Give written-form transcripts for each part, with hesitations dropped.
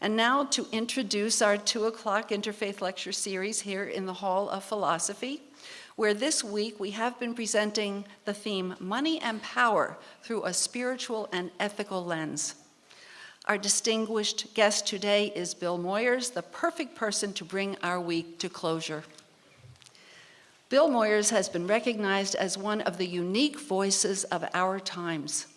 And now to introduce our 2 o'clock interfaith lecture series here in the Hall of Philosophy, where this week we have been presenting the theme Money and Power through a spiritual and ethical lens. Our distinguished guest today is Bill Moyers, the perfect person to bring our week to closure. Bill Moyers has been recognized as one of the unique voices of our times.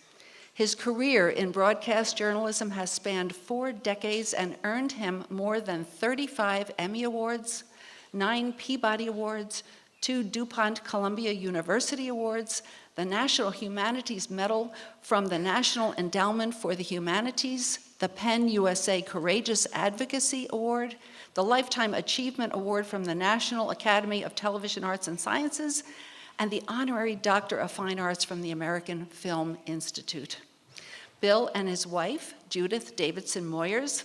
His career in broadcast journalism has spanned 4 decades and earned him more than 35 Emmy Awards, 9 Peabody Awards, 2 DuPont Columbia University Awards, the National Humanities Medal from the National Endowment for the Humanities, the Penn USA Courageous Advocacy Award, the Lifetime Achievement Award from the National Academy of Television Arts and Sciences, and the Honorary Doctor of Fine Arts from the American Film Institute. Bill and his wife, Judith Davidson Moyers,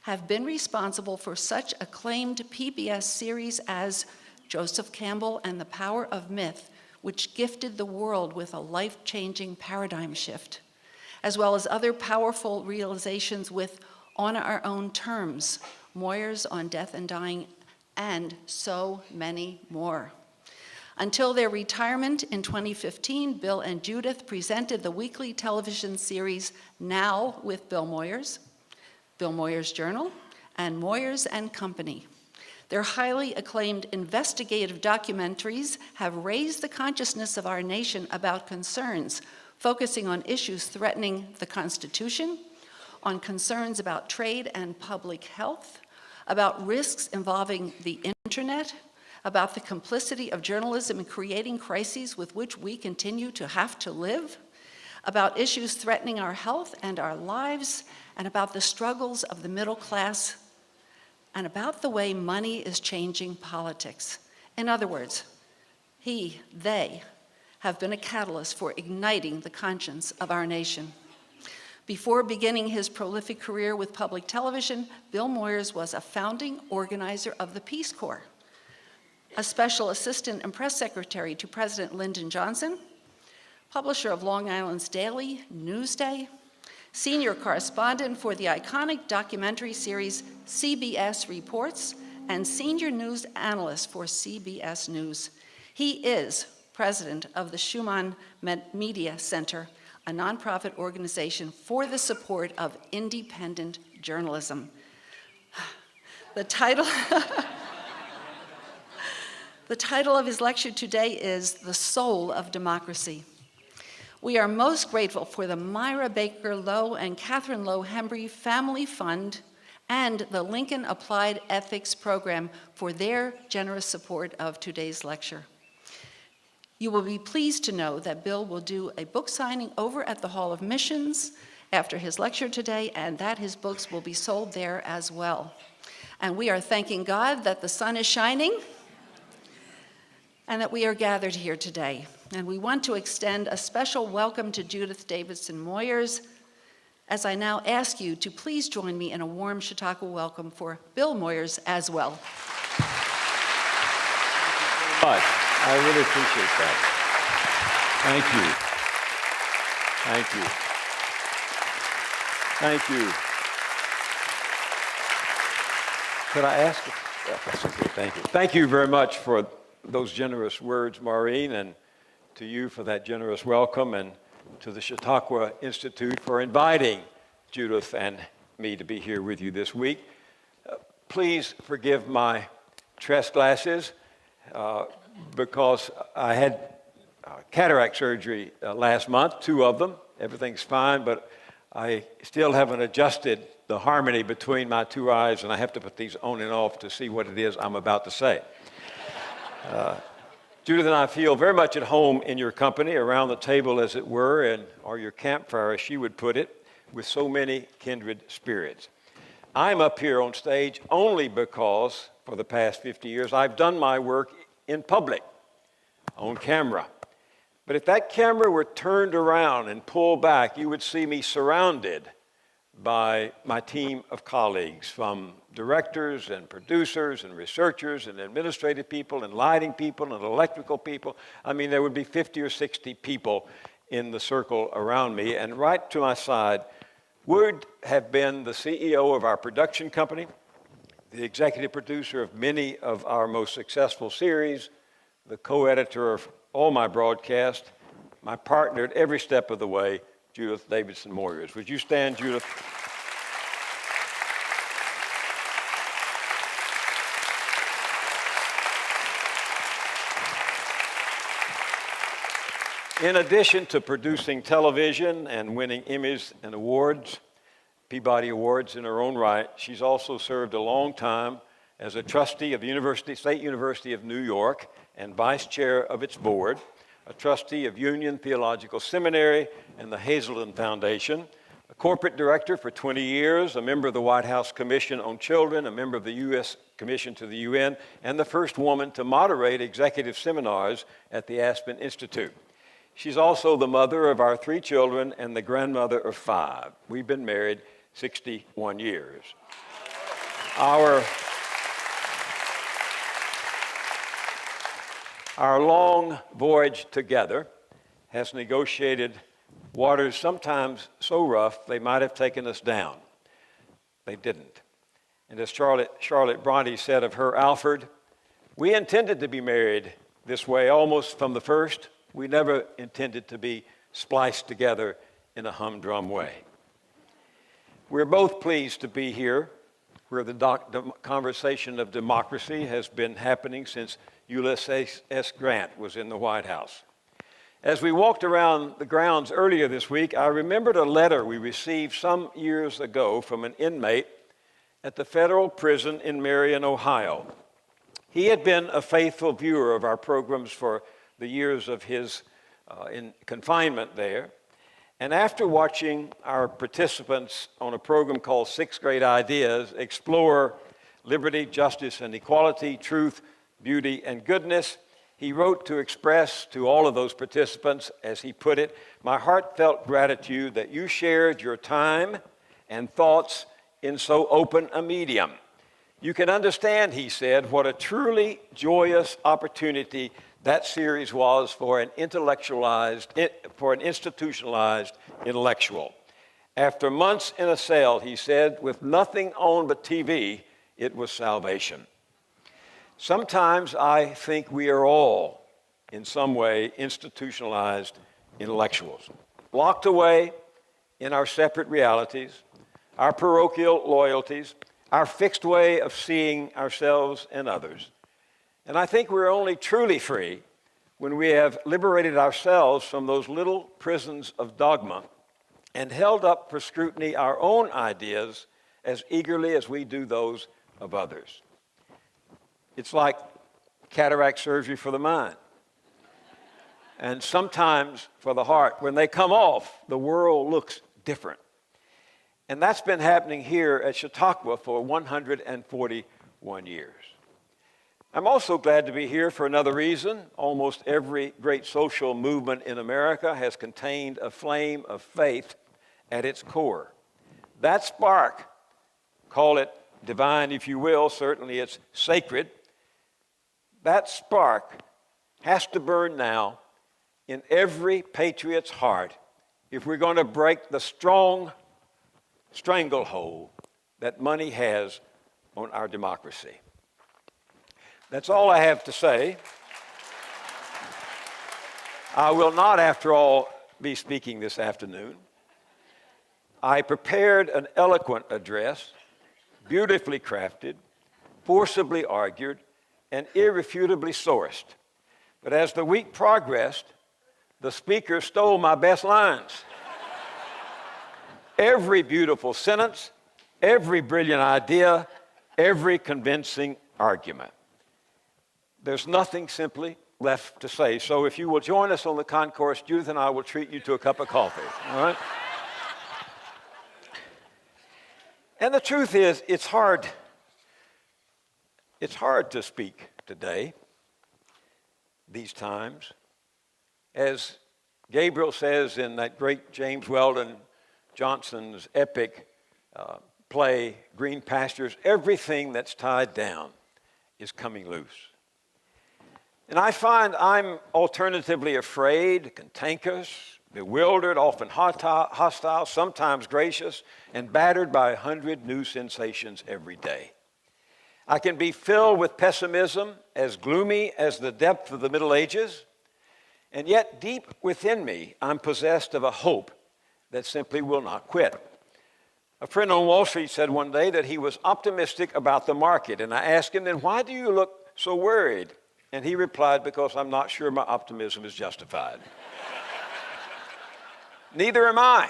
have been responsible for such acclaimed PBS series as Joseph Campbell and the Power of Myth, which gifted the world with a life-changing paradigm shift, as well as other powerful realizations with On Our Own Terms, Moyers on Death and Dying, and so many more. Until their retirement in 2015, Bill and Judith presented the weekly television series Now with Bill Moyers Journal, and Moyers and Company. Their highly acclaimed investigative documentaries have raised the consciousness of our nation about concerns focusing on issues threatening the Constitution, on concerns about trade and public health, about risks involving the internet, about the complicity of journalism in creating crises with which we continue to have to live, about issues threatening our health and our lives, and about the struggles of the middle class, and about the way money is changing politics. In other words, they have been a catalyst for igniting the conscience of our nation. Before beginning his prolific career with public television, Bill Moyers was a founding organizer of the Peace Corps, a special assistant and press secretary to President Lyndon Johnson, publisher of Long Island's daily Newsday, senior correspondent for the iconic documentary series CBS Reports, and senior news analyst for CBS News. He is president of the Schumann Media Center, a nonprofit organization for the support of independent journalism. The title of his lecture today is The Soul of Democracy. We are most grateful for the Myra Baker Lowe and Catherine Lowe Hembry Family Fund and the Lincoln Applied Ethics Program for their generous support of today's lecture. You will be pleased to know that Bill will do a book signing over at the Hall of Missions after his lecture today, and that his books will be sold there as well. And we are thanking God that the sun is shining and that we are gathered here today. And we want to extend a special welcome to Judith Davidson Moyers, as I now ask you to please join me in a warm Chautauqua welcome for Bill Moyers as well. Thank you so much. I really appreciate that. Thank you. Could I ask? Yeah, that's okay. Thank you. Thank you very much for those generous words, Maureen, and to you for that generous welcome, and to the Chautauqua Institute for inviting Judith and me to be here with you this week. Please forgive my Tress glasses because I had cataract surgery last month, 2 of them. Everything's fine, but I still haven't adjusted the harmony between my 2 eyes, and I have to put these on and off to see what it is I'm about to say. Judith and I feel very much at home in your company, around the table, as it were, or your campfire, as she would put it, with so many kindred spirits. I'm up here on stage only because, for the past 50 years, I've done my work in public, on camera. But if that camera were turned around and pulled back, you would see me surrounded by my team of colleagues, from directors and producers and researchers and administrative people and lighting people and electrical people. I mean, there would be 50 or 60 people in the circle around me, and right to my side would have been the CEO of our production company, the executive producer of many of our most successful series, the co-editor of all my broadcasts, my partner at every step of the way, Judith Davidson Moyers. Would you stand, Judith? In addition to producing television and winning Emmys and awards, Peabody Awards in her own right, she's also served a long time as a trustee of the State University of New York and vice chair of its board, a trustee of Union Theological Seminary and the Hazelden Foundation, a corporate director for 20 years, a member of the White House Commission on Children, a member of the U.S. Commission to the UN, and the first woman to moderate executive seminars at the Aspen Institute. She's also the mother of our 3 children and the grandmother of 5. We've been married 61 years. Our long voyage together has negotiated waters sometimes so rough they might have taken us down. They didn't. And as Charlotte Bronte said of her Alfred, we intended to be married this way almost from the first. We never intended to be spliced together in a humdrum way. We're both pleased to be here where the conversation of democracy has been happening since Ulysses S. Grant was in the White House. As we walked around the grounds earlier this week, I remembered a letter we received some years ago from an inmate at the federal prison in Marion, Ohio. He had been a faithful viewer of our programs for the years of his in confinement there. And after watching our participants on a program called 6 Great Ideas explore liberty, justice, and equality, truth, beauty, and goodness, he wrote to express to all of those participants, as he put it, my heartfelt gratitude that you shared your time and thoughts in so open a medium. You can understand, he said, what a truly joyous opportunity that series was for an institutionalized intellectual. After months in a cell, he said, with nothing on but TV, it was salvation. Sometimes I think we are all, in some way, institutionalized intellectuals, locked away in our separate realities, our parochial loyalties, our fixed way of seeing ourselves and others. And I think we're only truly free when we have liberated ourselves from those little prisons of dogma and held up for scrutiny our own ideas as eagerly as we do those of others. It's like cataract surgery for the mind, and sometimes for the heart. When they come off, the world looks different. And that's been happening here at Chautauqua for 141 years. I'm also glad to be here for another reason. Almost every great social movement in America has contained a flame of faith at its core. That spark, call it divine if you will, certainly it's sacred, that spark has to burn now in every patriot's heart if we're going to break the strong stranglehold that money has on our democracy. That's all I have to say. I will not, after all, be speaking this afternoon. I prepared an eloquent address, beautifully crafted, forcibly argued, and irrefutably sourced. But as the week progressed, the speaker stole my best lines. Every beautiful sentence, every brilliant idea, every convincing argument. There's nothing simply left to say. So if you will join us on the concourse, Judith and I will treat you to a cup of coffee, all right? And the truth is, it's hard to speak today, these times. As Gabriel says in that great James Weldon Johnson's epic play, Green Pastures, everything that's tied down is coming loose. And I find I'm alternatively afraid, cantankerous, bewildered, often hostile, sometimes gracious, and battered by 100 new sensations every day. I can be filled with pessimism, as gloomy as the depth of the Middle Ages, and yet deep within me, I'm possessed of a hope that simply will not quit. A friend on Wall Street said one day that he was optimistic about the market, and I asked him, then why do you look so worried? And he replied, because I'm not sure my optimism is justified. Neither am I.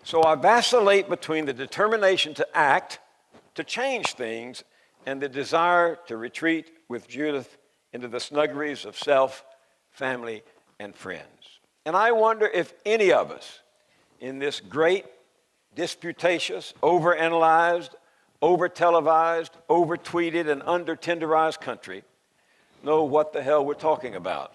So I vacillate between the determination to act, to change things, and the desire to retreat with Judith into the snuggeries of self, family, and friends. And I wonder if any of us in this great, disputatious, overanalyzed, over-televised, over-tweeted, and under-tenderized country know what the hell we're talking about,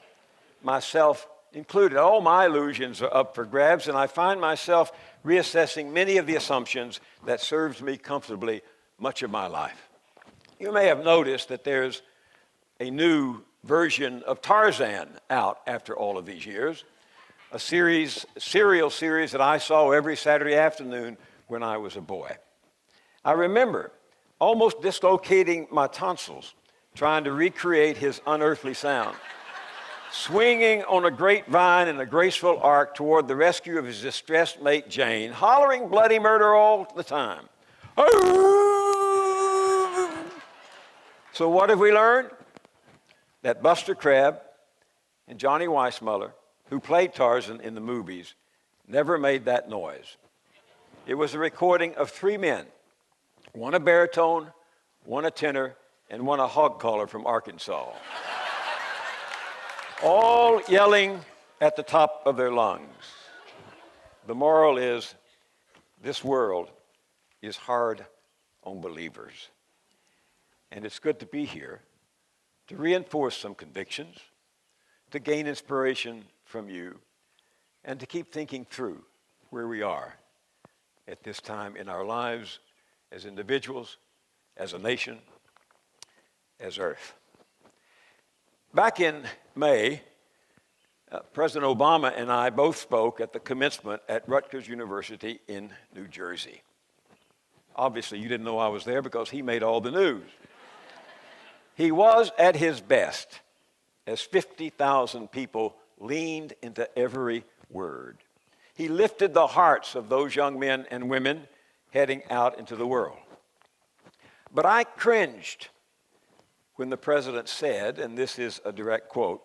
myself included. All my illusions are up for grabs, and I find myself reassessing many of the assumptions that served me comfortably much of my life. You may have noticed that there's a new version of Tarzan out after all of these years, a serial series that I saw every Saturday afternoon when I was a boy. I remember almost dislocating my tonsils trying to recreate his unearthly sound, swinging on a grapevine in a graceful arc toward the rescue of his distressed mate Jane, hollering bloody murder all the time. So what have we learned? That Buster Crabbe and Johnny Weissmuller, who played Tarzan in the movies, never made that noise. It was a recording of three men, one a baritone, one a tenor, and one a hog caller from Arkansas, all yelling at the top of their lungs. The moral is, this world is hard on believers. And it's good to be here to reinforce some convictions, to gain inspiration from you, and to keep thinking through where we are at this time in our lives as individuals, as a nation, as Earth. Back in May, President Obama and I both spoke at the commencement at Rutgers University in New Jersey. Obviously, you didn't know I was there because he made all the news. He was at his best as 50,000 people leaned into every word. He lifted the hearts of those young men and women heading out into the world. But I cringed when the president said, and this is a direct quote,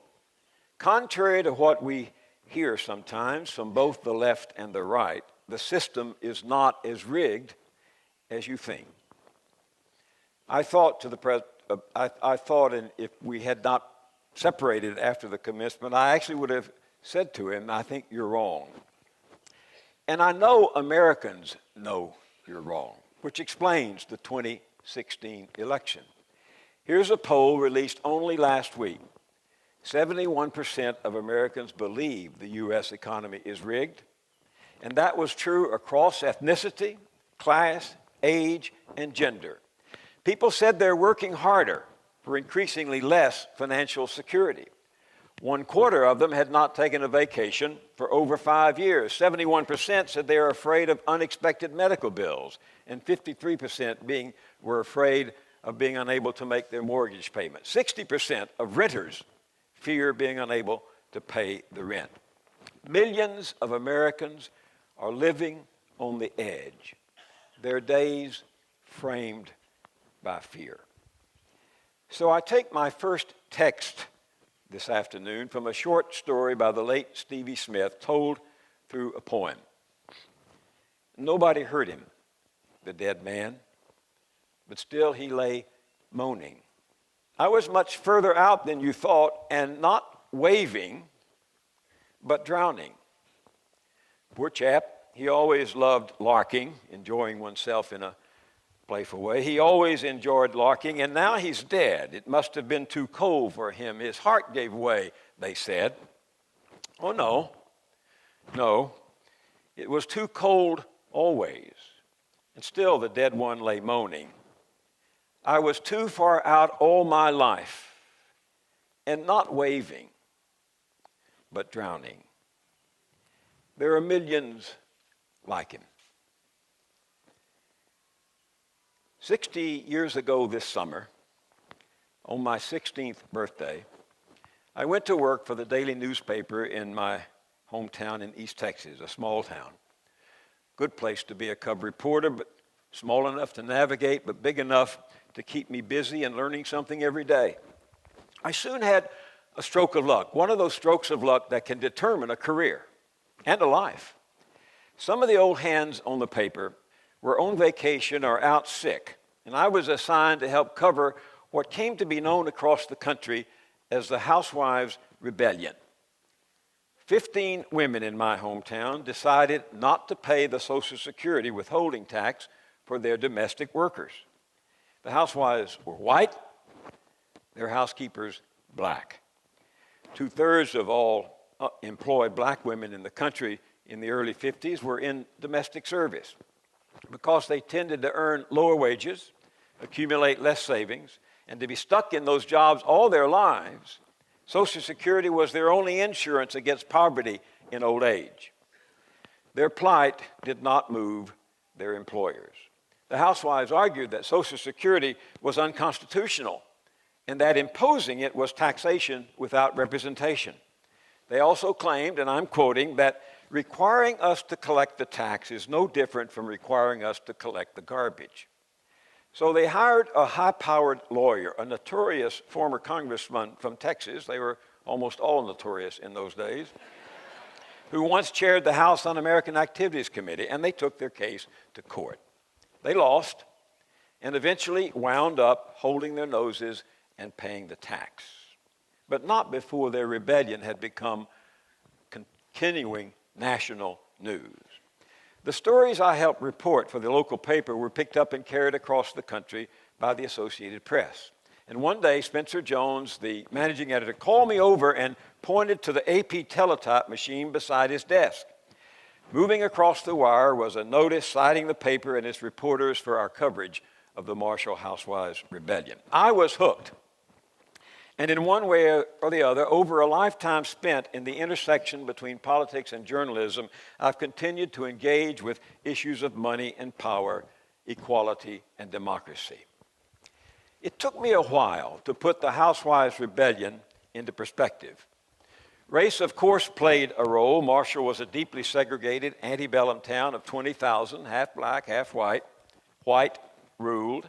contrary to what we hear sometimes from both the left and the right, the system is not as rigged as you think. I thought, and if we had not separated after the commencement, I actually would have said to him, I think you're wrong. And I know Americans know you're wrong, which explains the 2016 election. Here's a poll released only last week. 71% of Americans believe the U.S. economy is rigged, and that was true across ethnicity, class, age, and gender. People said they're working harder for increasingly less financial security. 1/4 of them had not taken a vacation for over 5 years. 71% said they are afraid of unexpected medical bills, and 53% were afraid of being unable to make their mortgage payment. 60% of renters fear being unable to pay the rent. Millions of Americans are living on the edge, their days framed by fear. So I take my first text this afternoon from a short story by the late Stevie Smith, told through a poem. Nobody heard him, the dead man, but still he lay moaning. I was much further out than you thought, and not waving, but drowning. Poor chap, he always loved larking, enjoying oneself in a playful way. He always enjoyed larking, and now he's dead. It must have been too cold for him. His heart gave way, they said. Oh, no. It was too cold always. And still the dead one lay moaning. I was too far out all my life, and not waving, but drowning. there are millions like him. 60 years ago this summer, on my 16th birthday, I went to work for the daily newspaper in my hometown in East Texas, a small town. Good place to be a cub reporter, but small enough to navigate, but big enough to keep me busy and learning something every day. I soon had a stroke of luck, one of those strokes of luck that can determine a career and a life. Some of the old hands on the paper were on vacation or out sick, and I was assigned to help cover what came to be known across the country as the Housewives' Rebellion. 15 women in my hometown decided not to pay the Social Security withholding tax for their domestic workers. The housewives were white, their housekeepers black. 2/3 of all employed black women in the country in the early 50s were in domestic service. Because they tended to earn lower wages, accumulate less savings, and to be stuck in those jobs all their lives, Social Security was their only insurance against poverty in old age. Their plight did not move their employers. The housewives argued that Social Security was unconstitutional and that imposing it was taxation without representation. They also claimed, and I'm quoting, that requiring us to collect the tax is no different from requiring us to collect the garbage. So they hired a high-powered lawyer, a notorious former congressman from Texas. They were almost all notorious in those days, who once chaired the House Un-American Activities Committee, and they took their case to court. They lost and eventually wound up holding their noses and paying the tax, but not before their rebellion had become continuing national news. The stories I helped report for the local paper were picked up and carried across the country by the Associated Press. And one day, Spencer Jones, the managing editor, called me over and pointed to the AP teletype machine beside his desk. Moving across the wire was a notice citing the paper and its reporters for our coverage of the Marshall Housewives' Rebellion. I was hooked. And in one way or the other, over a lifetime spent in the intersection between politics and journalism, I've continued to engage with issues of money and power, equality and democracy. It took me a while to put the Housewives' Rebellion into perspective. Race, of course, played a role. Marshall was a deeply segregated antebellum town of 20,000, half black, half white. White ruled.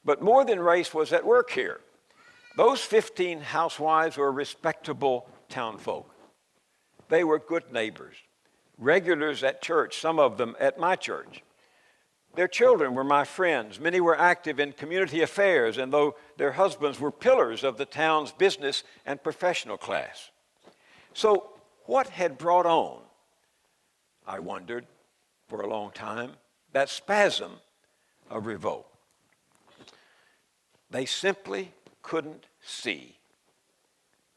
But more than race was at work here. Those 15 housewives were respectable townfolk. They were good neighbors, regulars at church, some of them at my church. Their children were my friends. Many were active in community affairs, and though their husbands were pillars of the town's business and professional class. So what had brought on, I wondered for a long time, that spasm of revolt? They simply couldn't see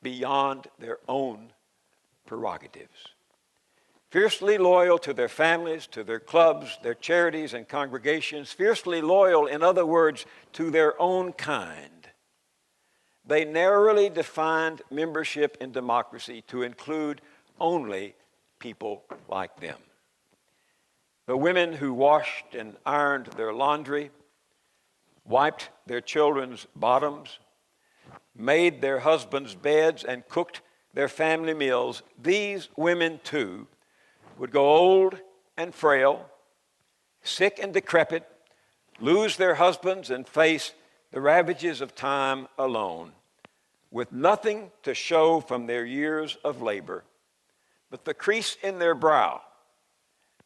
beyond their own prerogatives. Fiercely loyal to their families, to their clubs, their charities and congregations, fiercely loyal, in other words, to their own kind. They narrowly defined membership in democracy to include only people like them. The women who washed and ironed their laundry, wiped their children's bottoms, made their husbands' beds, and cooked their family meals, these women too would go old and frail, sick and decrepit, lose their husbands and face the ravages of time alone, with nothing to show from their years of labor but the crease in their brow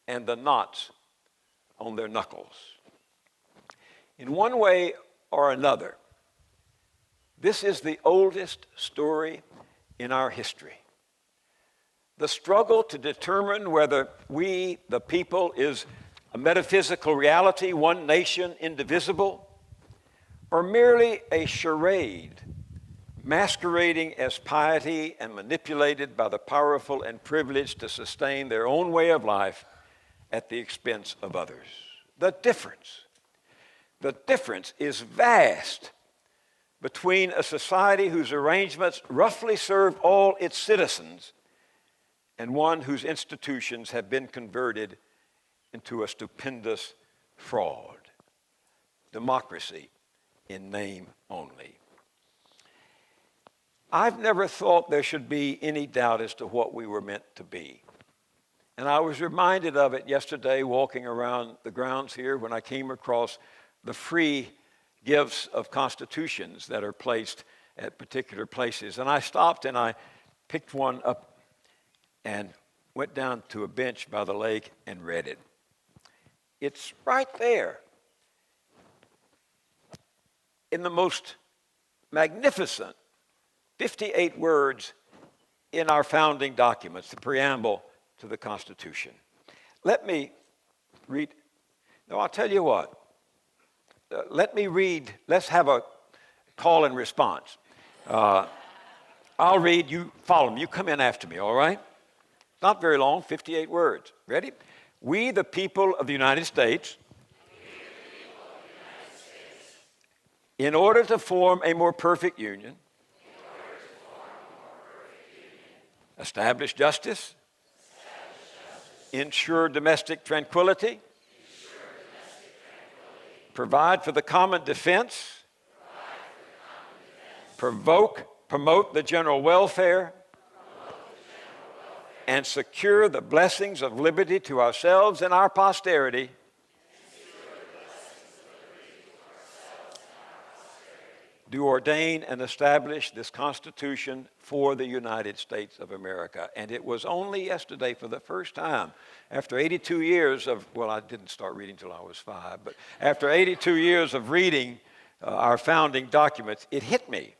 and the knots on their knuckles. In one way or another, this is the oldest story in our history. The struggle to determine whether we, the people, is a metaphysical reality, one nation, indivisible, or merely a charade masquerading as piety and manipulated by the powerful and privileged to sustain their own way of life at the expense of others. The difference is vast between a society whose arrangements roughly serve all its citizens and one whose institutions have been converted into a stupendous fraud. Democracy in name only. I've never thought there should be any doubt as to what we were meant to be. And I was reminded of it yesterday walking around the grounds here when I came across the free gifts of constitutions that are placed at particular places. And I stopped and I picked one up and went down to a bench by the lake and read it. It's right there in the most magnificent 58 words in our founding documents, the preamble to the Constitution. Let me read. No, I'll tell you what. Let me read. Let's have a call and response. I'll read. You follow me. You come in after me, all right? Not very long, 58 words. Ready? We, the people of the United States, in order to form a more perfect union, establish justice, ensure domestic tranquility, provide for the common defense, promote the general welfare, and secure the blessings of liberty to ourselves and our posterity. Do ordain and establish this Constitution for the United States of America. And it was only yesterday, for the first time, after 82 years of, well, I didn't start reading till I was 5, but after 82 years of reading our founding documents, it hit me.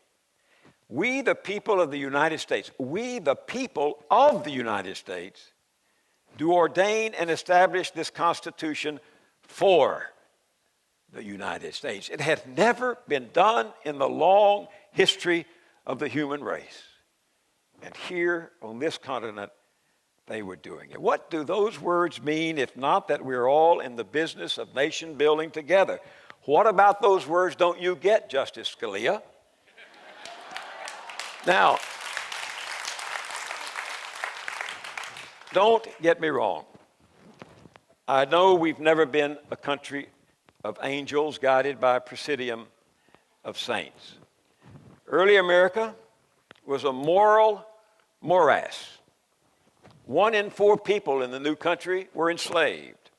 We, the people of the United States, we, the people of the United States, do ordain and establish this Constitution for the United States. It has never been done in the long history of the human race. And here on this continent, they were doing it. What do those words mean if not that we're all in the business of nation building together? What about those words don't you get, Justice Scalia? Now, don't get me wrong. I know we've never been a country of angels guided by a presidium of saints. Early America was a moral morass. 1 in 4 people in the new country were enslaved.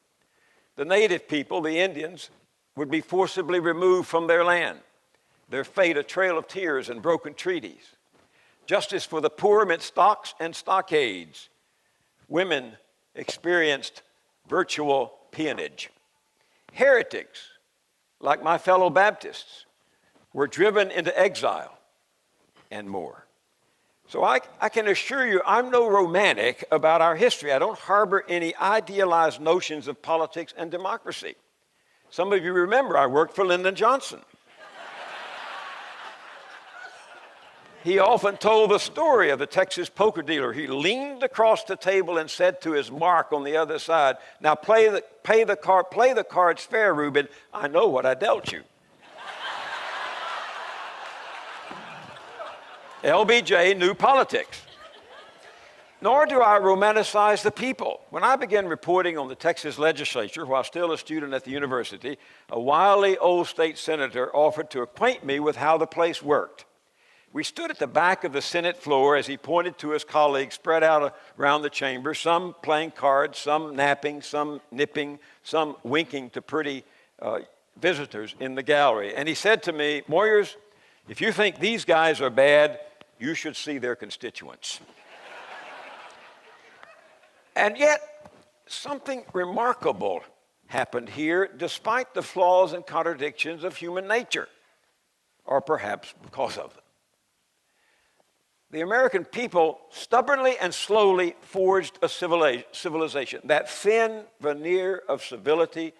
The native people, the Indians, would be forcibly removed from their land. Their fate a trail of tears and broken treaties. Justice for the poor meant stocks and stockades. Women experienced virtual peonage. Heretics, like my fellow Baptists, were driven into exile and more. So I can assure you I'm no romantic about our history. I don't harbor any idealized notions of politics and democracy. Some of you remember I worked for Lyndon Johnson. He often told the story of the Texas poker dealer. He leaned across the table and said to his mark on the other side, "Now play the cards fair, Reuben. I know what I dealt you." LBJ knew politics. Nor do I romanticize the people. When I began reporting on the Texas legislature while still a student at the university, a wily old state senator offered to acquaint me with how the place worked. We stood at the back of the Senate floor as he pointed to his colleagues spread out around the chamber, some playing cards, some napping, some nipping, some winking to pretty visitors in the gallery. And he said to me, "Moyers, if you think these guys are bad, you should see their constituents." And yet, something remarkable happened here despite the flaws and contradictions of human nature, or perhaps because of them. The American people stubbornly and slowly forged a civilization, that thin veneer of civility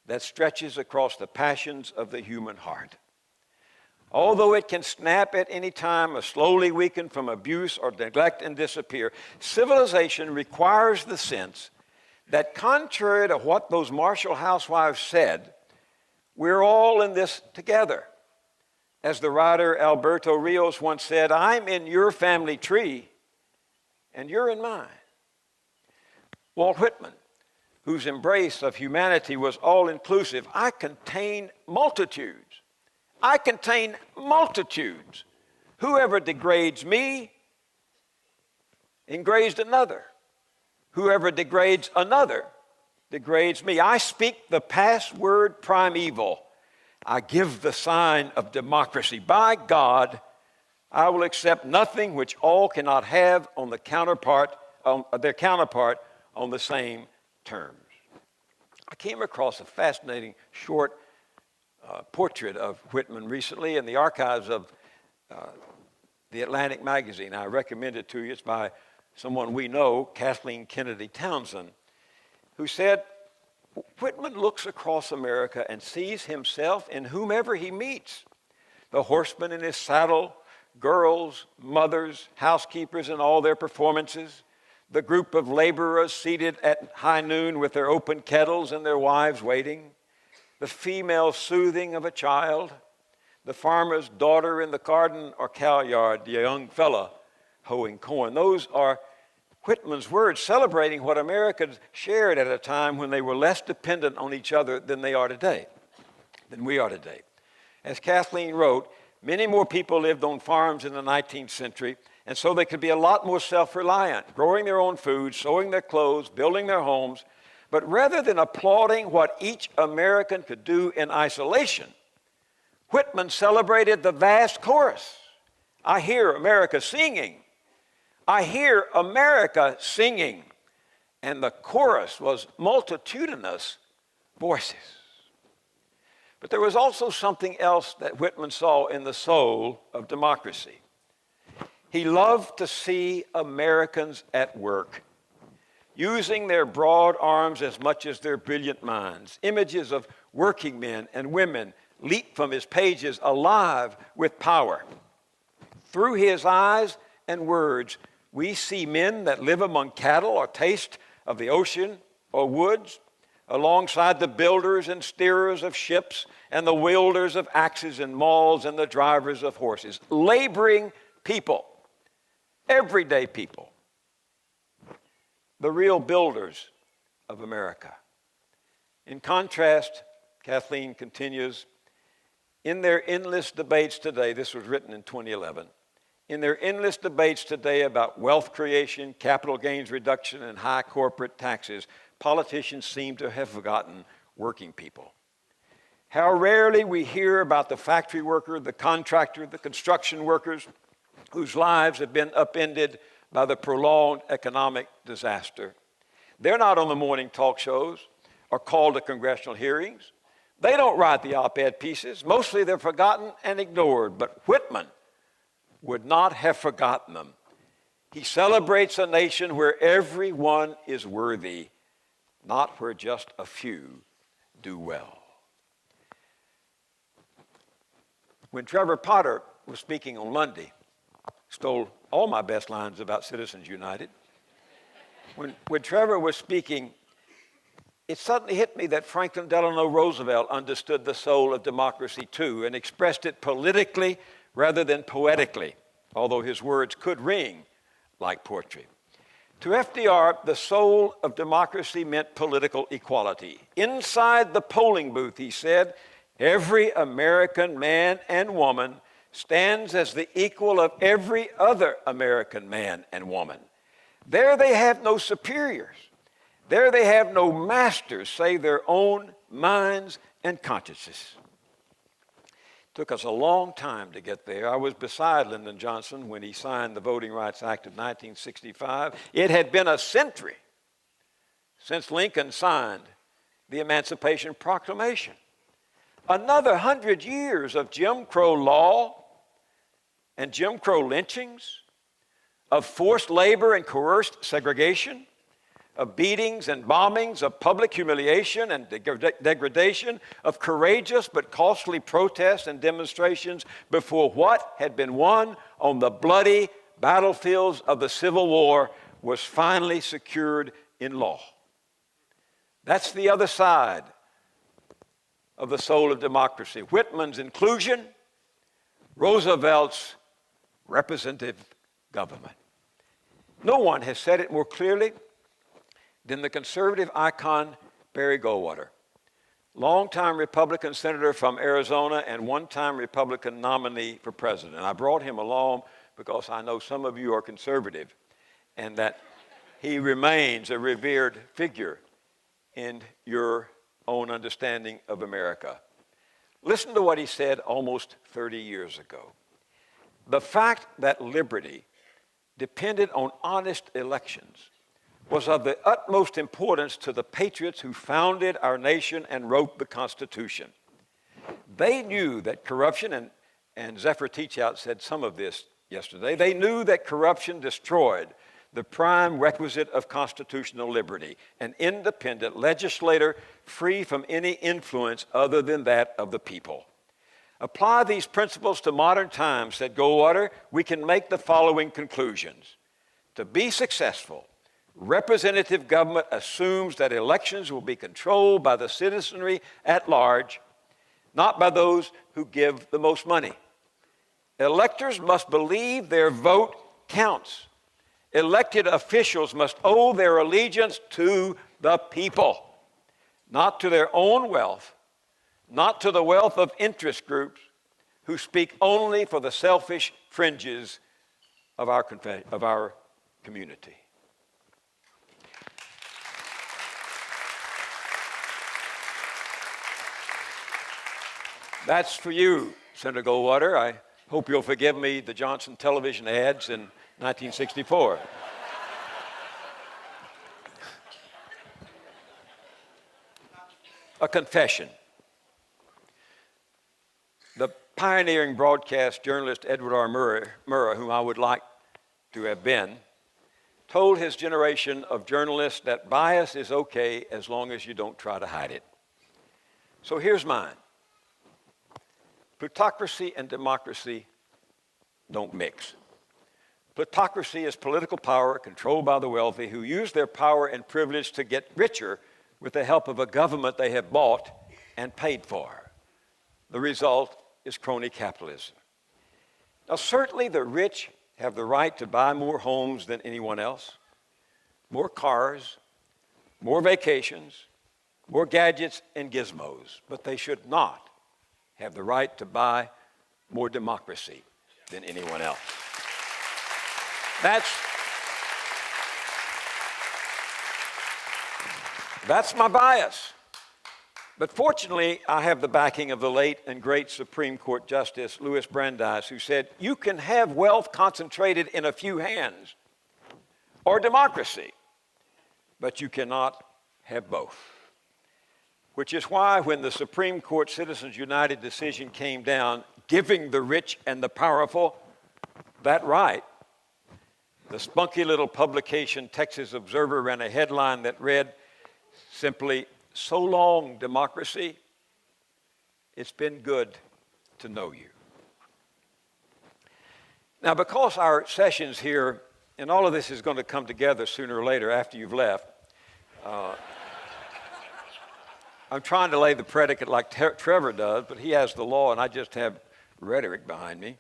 that stretches across the passions of the human heart. Although it can snap at any time or slowly weaken from abuse or neglect and disappear, civilization requires the sense that contrary to what those Marshall housewives said, we're all in this together. As the writer Alberto Rios once said, "I'm in your family tree and you're in mine." Walt Whitman, whose embrace of humanity was all-inclusive. I contain multitudes. I contain multitudes. Whoever degrades me degrades another. Whoever degrades another degrades me. I speak the password primeval. I give the sign of democracy. By God, I will accept nothing which all cannot have on their counterpart on the same terms. I came across a fascinating short portrait of Whitman recently in the archives of the Atlantic magazine. I recommend it to you. It's by someone we know, Kathleen Kennedy Townsend, who said, Whitman looks across America and sees himself in whomever he meets. The horseman in his saddle, girls, mothers, housekeepers in all their performances, the group of laborers seated at high noon with their open kettles and their wives waiting, the female soothing of a child, the farmer's daughter in the garden or cow yard, the young fella hoeing corn. Those are Whitman's words celebrating what Americans shared at a time when they were less dependent on each other than we are today. As Kathleen wrote, many more people lived on farms in the 19th century, and so they could be a lot more self-reliant, growing their own food, sewing their clothes, building their homes. But rather than applauding what each American could do in isolation, Whitman celebrated the vast chorus. I hear America singing. I hear America singing. And the chorus was multitudinous voices. But there was also something else that Whitman saw in the soul of democracy. He loved to see Americans at work, using their broad arms as much as their brilliant minds. Images of working men and women leap from his pages alive with power. Through his eyes and words, we see men that live among cattle or taste of the ocean or woods, alongside the builders and steerers of ships and the wielders of axes and mauls and the drivers of horses. Laboring people, everyday people, the real builders of America. In contrast, Kathleen continues, in their endless debates today, this was written in 2011, in their endless debates today about wealth creation, capital gains reduction, and high corporate taxes, politicians seem to have forgotten working people. How rarely we hear about the factory worker, the contractor, the construction workers whose lives have been upended by the prolonged economic disaster. They're not on the morning talk shows or called to congressional hearings. They don't write the op-ed pieces. Mostly they're forgotten and ignored. But Whitman would not have forgotten them. He celebrates a nation where everyone is worthy, not where just a few do well. When Trevor Potter was speaking on Monday, stole all my best lines about Citizens United. When Trevor was speaking, it suddenly hit me that Franklin Delano Roosevelt understood the soul of democracy too and expressed it politically rather than poetically, although his words could ring like poetry. To FDR, the soul of democracy meant political equality. Inside the polling booth, he said, every American man and woman stands as the equal of every other American man and woman. There they have no superiors. There they have no masters save their own minds and consciences. Took us a long time to get there. I was beside Lyndon Johnson when he signed the Voting Rights Act of 1965. It had been a century since Lincoln signed the Emancipation Proclamation. Another 100 years of Jim Crow law and Jim Crow lynchings, of forced labor and coerced segregation, of beatings and bombings, of public humiliation and degradation, of courageous but costly protests and demonstrations before what had been won on the bloody battlefields of the Civil War was finally secured in law. That's the other side of the soul of democracy. Whitman's inclusion, Roosevelt's representative government. No one has said it more clearly. than the conservative icon Barry Goldwater, longtime Republican senator from Arizona and one-time Republican nominee for president. I brought him along because I know some of you are conservative and that he remains a revered figure in your own understanding of America. Listen to what he said almost 30 years ago. The fact that liberty depended on honest elections was of the utmost importance to the patriots who founded our nation and wrote the Constitution. They knew that corruption, and Zephyr Teachout said some of this yesterday, they knew that corruption destroyed the prime requisite of constitutional liberty, an independent legislator free from any influence other than that of the people. Apply these principles to modern times, said Goldwater, we can make the following conclusions. To be successful, representative government assumes that elections will be controlled by the citizenry at large, not by those who give the most money. Electors must believe their vote counts. Elected officials must owe their allegiance to the people, not to their own wealth, not to the wealth of interest groups who speak only for the selfish fringes of our community. That's for you, Senator Goldwater. I hope you'll forgive me the Johnson television ads in 1964. A confession. The pioneering broadcast journalist Edward R. Murrah, whom I would like to have been, told his generation of journalists that bias is okay as long as you don't try to hide it. So here's mine. Plutocracy and democracy don't mix. Plutocracy is political power controlled by the wealthy who use their power and privilege to get richer with the help of a government they have bought and paid for. The result is crony capitalism. Now, certainly the rich have the right to buy more homes than anyone else, more cars, more vacations, more gadgets and gizmos, but they should not have the right to buy more democracy than anyone else. That's my bias. But fortunately, I have the backing of the late and great Supreme Court Justice Louis Brandeis, who said, you can have wealth concentrated in a few hands or democracy, but you cannot have both. Which is why when the Supreme Court Citizens United decision came down, giving the rich and the powerful that right, the spunky little publication Texas Observer ran a headline that read simply, so long, democracy, it's been good to know you. Now, because our sessions here, and all of this is going to come together sooner or later after you've left, I'm trying to lay the predicate like Trevor does, but he has the law and I just have rhetoric behind me.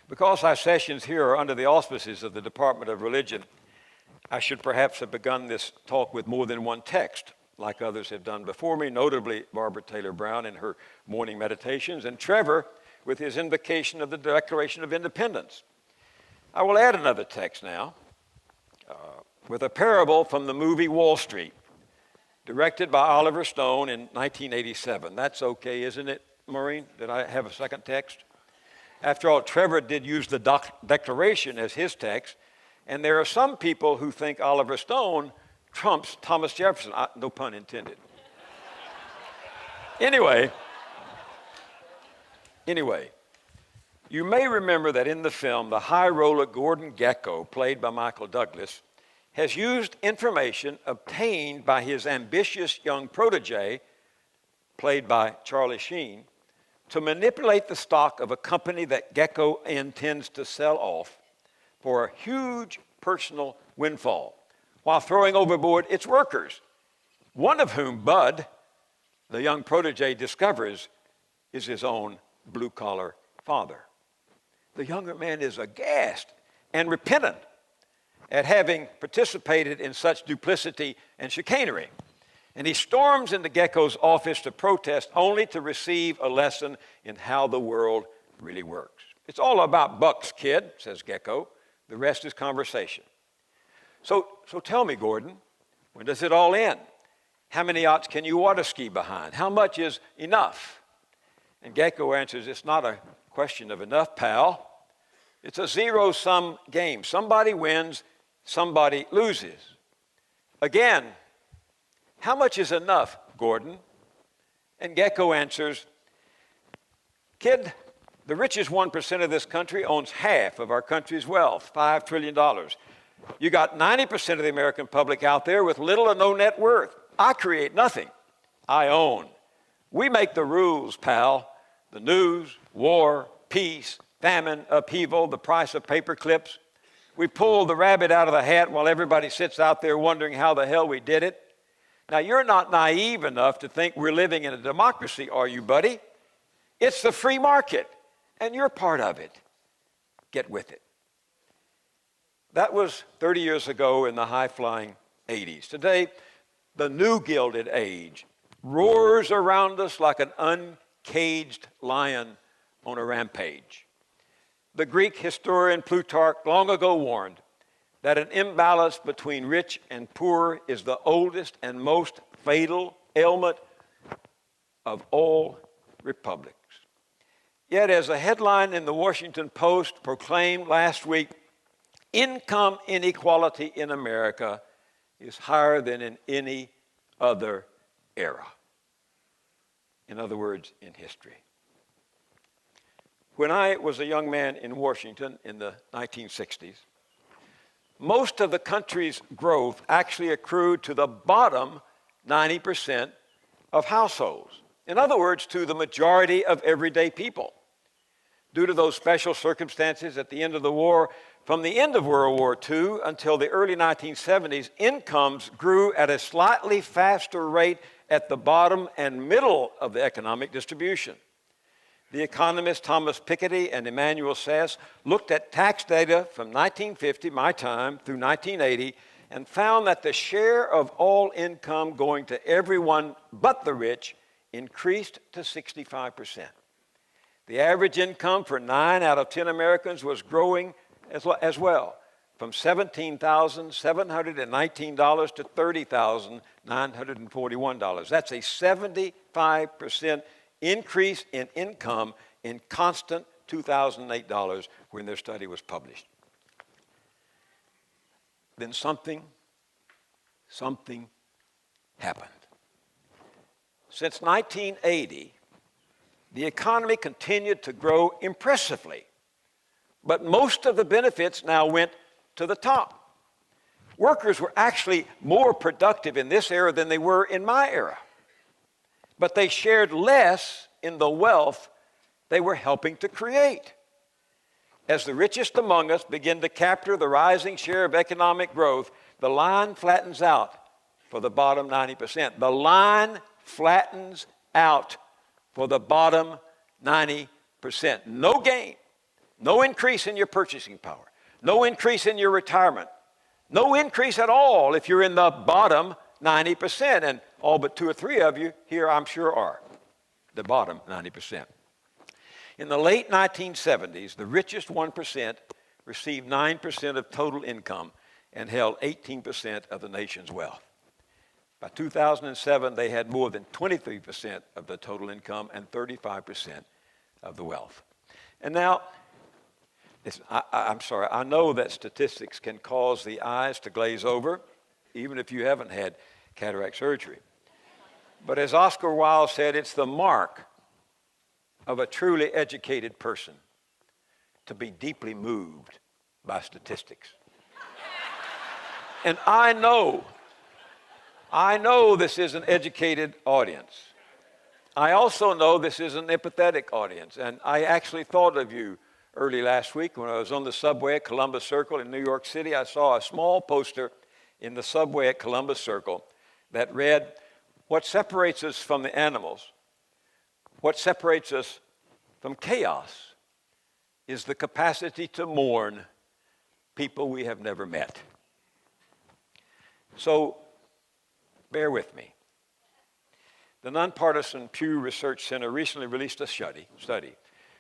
Because our sessions here are under the auspices of the Department of Religion, I should perhaps have begun this talk with more than one text, like others have done before me, notably Barbara Taylor Brown in her morning meditations, and Trevor with his invocation of the Declaration of Independence. I will add another text now with a parable from the movie Wall Street, directed by Oliver Stone in 1987. That's okay, isn't it, Maureen? Did I have a second text? After all, Trevor did use the Declaration as his text, and there are some people who think Oliver Stone trumps Thomas Jefferson. No pun intended. Anyway, you may remember that in the film, the high roller Gordon Gekko, played by Michael Douglas, has used information obtained by his ambitious young protege, played by Charlie Sheen, to manipulate the stock of a company that Gekko intends to sell off for a huge personal windfall, while throwing overboard its workers, one of whom Bud, the young protege, discovers is his own blue-collar father. The younger man is aghast and repentant at having participated in such duplicity and chicanery. And he storms into Gecko's office to protest, only to receive a lesson in how the world really works. It's all about bucks, kid, says Gecko. The rest is conversation. So tell me, Gordon, when does it all end? How many yachts can you water ski behind? How much is enough? And Gecko answers, it's not a question of enough, pal. It's a zero-sum game. Somebody wins, somebody loses. Again, how much is enough, Gordon? And Gecko answers, kid, the richest 1% of this country owns half of our country's wealth, $5 trillion. You got 90% of the American public out there with little or no net worth. I create nothing. I own. We make the rules, pal. The news, war, peace, famine, upheaval, the price of paper clips. We pull the rabbit out of the hat while everybody sits out there wondering how the hell we did it. Now, you're not naive enough to think we're living in a democracy, are you, buddy? It's the free market, and you're part of it. Get with it. That was 30 years ago in the high-flying 80s. Today, the new Gilded Age roars around us like an uncaged lion on a rampage. The Greek historian Plutarch long ago warned that an imbalance between rich and poor is the oldest and most fatal ailment of all republics. Yet, as a headline in the Washington Post proclaimed last week, income inequality in America is higher than in any other era. In other words, in history. When I was a young man in Washington in the 1960s, most of the country's growth actually accrued to the bottom 90% of households. In other words, to the majority of everyday people. Due to those special circumstances at the end of the war, from the end of World War II until the early 1970s, incomes grew at a slightly faster rate at the bottom and middle of the economic distribution. The economists Thomas Piketty and Emanuel Sass looked at tax data from 1950, my time, through 1980, and found that the share of all income going to everyone but the rich increased to 65%. The average income for 9 out of 10 Americans was growing as well, from $17,719 to $30,941. That's a 75% increase in income in constant 2008 dollars when their study was published. Then something happened. Since 1980, the economy continued to grow impressively, but most of the benefits now went to the top. Workers were actually more productive in this era than they were in my era, but they shared less in the wealth they were helping to create. As the richest among us begin to capture the rising share of economic growth, the line flattens out for the bottom 90%. The line flattens out for the bottom 90%. No gain, no increase in your purchasing power, no increase in your retirement, no increase at all if you're in the bottom 90%, and all but 2 or 3 of you here, I'm sure, are the bottom 90%. In the late 1970s, the richest 1% received 9% of total income and held 18% of the nation's wealth. By 2007, they had more than 23% of the total income and 35% of the wealth. And now, I'm sorry, I know that statistics can cause the eyes to glaze over, even if you haven't had cataract surgery. But as Oscar Wilde said, it's the mark of a truly educated person to be deeply moved by statistics. And I know this is an educated audience. I also know this is an empathetic audience, and I actually thought of you early last week when I was on the subway at Columbus Circle in New York City. I saw a small poster in the subway at Columbus Circle that read, "What separates us from the animals, what separates us from chaos, is the capacity to mourn people we have never met." So bear with me. The nonpartisan Pew Research Center recently released a study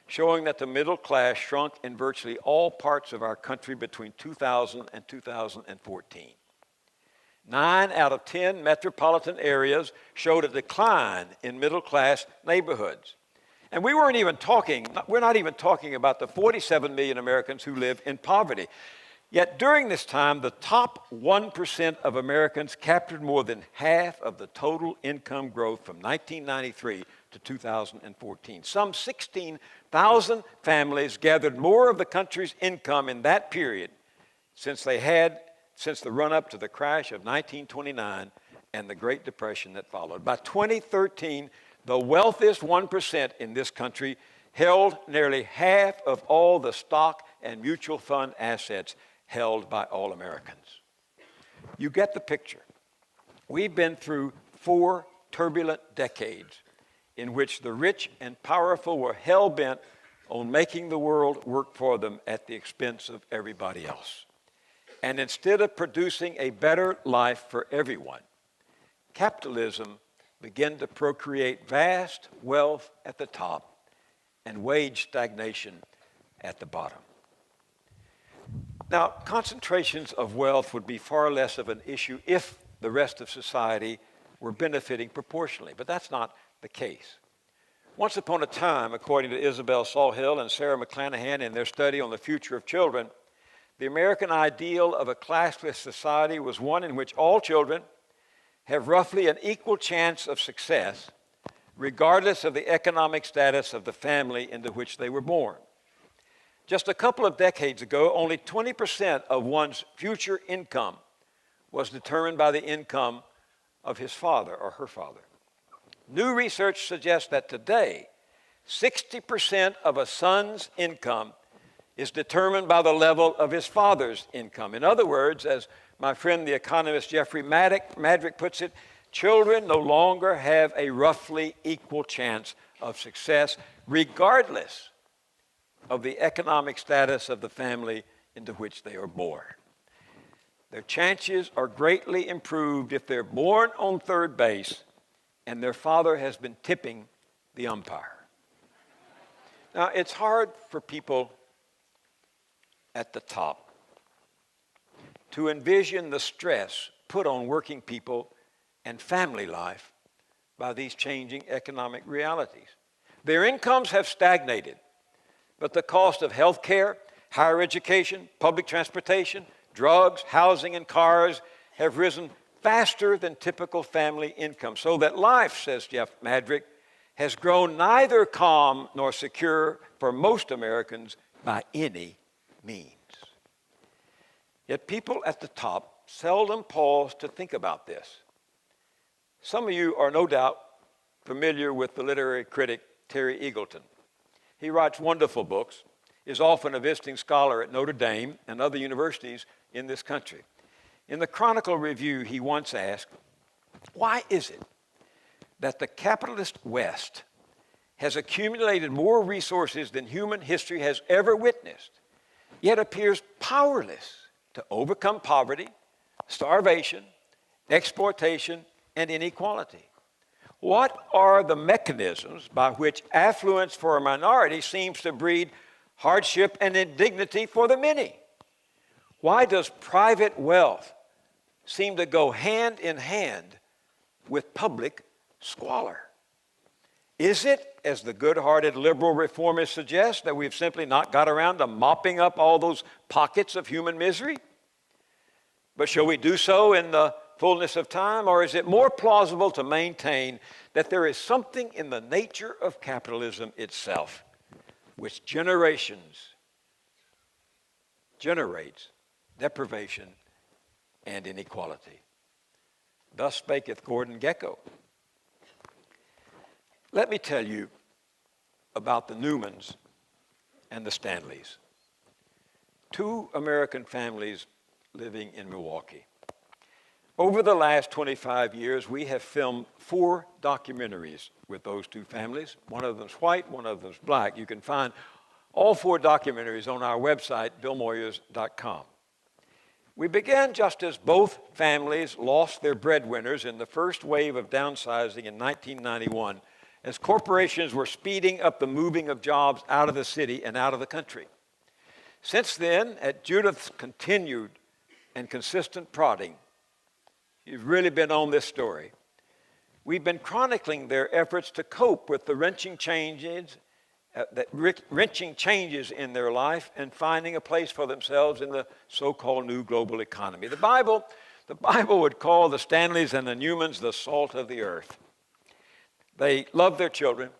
showing that the middle class shrunk in virtually all parts of our country between 2000 and 2014. 9 out of 10 metropolitan areas showed a decline in middle class neighborhoods. And we're not even talking about the 47 million Americans who live in poverty. Yet during this time, the top 1% of Americans captured more than half of the total income growth from 1993 to 2014. Some 16,000 families gathered more of the country's income in that period since the run-up to the crash of 1929 and the Great Depression that followed. By 2013, the wealthiest 1% in this country held nearly half of all the stock and mutual fund assets held by all Americans. You get the picture. We've been through 4 turbulent decades in which the rich and powerful were hell-bent on making the world work for them at the expense of everybody else. And instead of producing a better life for everyone, capitalism began to procreate vast wealth at the top and wage stagnation at the bottom. Now, concentrations of wealth would be far less of an issue if the rest of society were benefiting proportionally, but that's not the case. Once upon a time, according to Isabel Sawhill and Sarah McClanahan in their study on the future of children, the American ideal of a classless society was one in which all children have roughly an equal chance of success, regardless of the economic status of the family into which they were born. Just a couple of decades ago, only 20% of one's future income was determined by the income of his father or her father. New research suggests that today, 60% of a son's income is determined by the level of his father's income. In other words, as my friend the economist Jeffrey Madrick puts it, children no longer have a roughly equal chance of success, regardless of the economic status of the family into which they are born. Their chances are greatly improved if they're born on third base and their father has been tipping the umpire. Now, it's hard for people at the top to envision the stress put on working people and family life by these changing economic realities. Their incomes have stagnated, but the cost of health care, higher education, public transportation, drugs, housing, and cars have risen faster than typical family income. So that life, says Jeff Madrick, has grown neither calm nor secure for most Americans by any means. Yet people at the top seldom pause to think about this. Some of you are no doubt familiar with the literary critic Terry Eagleton. He writes wonderful books, is often a visiting scholar at Notre Dame and other universities in this country. In the Chronicle Review, he once asked, why is it that the capitalist West has accumulated more resources than human history has ever witnessed, yet appears powerless to overcome poverty, starvation, exploitation, and inequality? What are the mechanisms by which affluence for a minority seems to breed hardship and indignity for the many? Why does private wealth seem to go hand in hand with public squalor? Is it, as the good-hearted liberal reformists suggest, that we've simply not got around to mopping up all those pockets of human misery? But shall we do so in the fullness of time, or is it more plausible to maintain that there is something in the nature of capitalism itself which generates deprivation and inequality? Thus spaketh Gordon Gekko. Let me tell you about the Newmans and the Stanleys, 2 American families living in Milwaukee. Over the last 25 years, we have filmed 4 documentaries with those 2 families. One of them's white, one of them's black. You can find all 4 documentaries on our website, billmoyers.com. We began just as both families lost their breadwinners in the first wave of downsizing in 1991, as corporations were speeding up the moving of jobs out of the city and out of the country. Since then, at Judith's continued and consistent prodding, you've really been on this story. We've been chronicling their efforts to cope with the wrenching changes in their life and finding a place for themselves in the so-called new global economy. The Bible would call the Stanleys and the Newmans the salt of the earth. They love their children.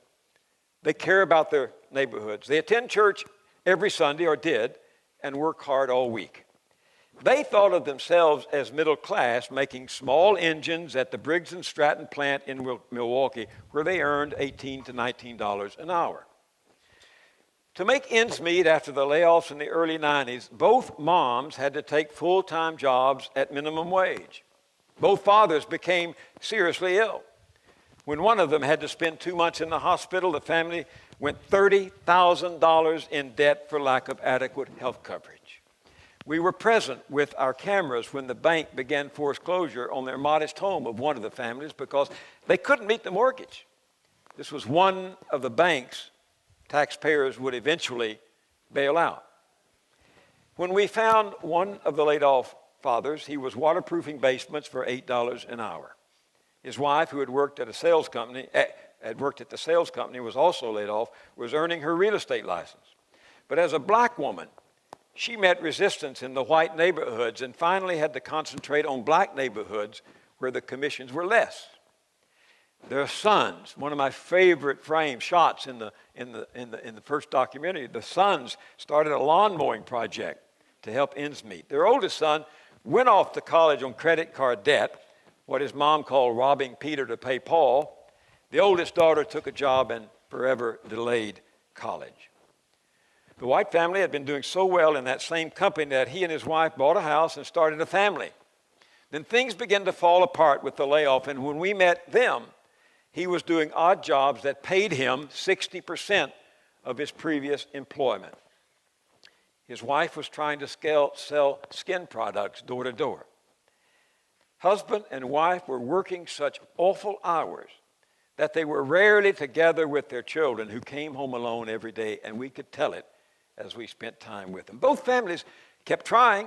They care about their neighborhoods. They attend church every Sunday, or did, and work hard all week. They thought of themselves as middle class, making small engines at the Briggs & Stratton plant in Milwaukee, where they earned $18 to $19 an hour. To make ends meet after the layoffs in the early 90s, both moms had to take full-time jobs at minimum wage. Both fathers became seriously ill. When one of them had to spend 2 months in the hospital, the family went $30,000 in debt for lack of adequate health coverage. We were present with our cameras when the bank began foreclosure on their modest home of one of the families because they couldn't meet the mortgage. This was one of the banks taxpayers would eventually bail out. When we found one of the laid-off fathers, he was waterproofing basements for $8 an hour. His wife, who had worked at the sales company, was also laid off, was earning her real estate license. But as a black woman, she met resistance in the white neighborhoods and finally had to concentrate on black neighborhoods where the commissions were less. Their sons, one of my favorite frame shots in the first documentary, the sons started a lawn mowing project to help ends meet. Their oldest son went off to college on credit card debt, what his mom called robbing Peter to pay Paul. The oldest daughter took a job and forever delayed college. The White family had been doing so well in that same company that he and his wife bought a house and started a family. Then things began to fall apart with the layoff, and when we met them, he was doing odd jobs that paid him 60% of his previous employment. His wife was trying to sell skin products door to door. Husband and wife were working such awful hours that they were rarely together with their children, who came home alone every day, and we could tell it as we spent time with them. Both families kept trying,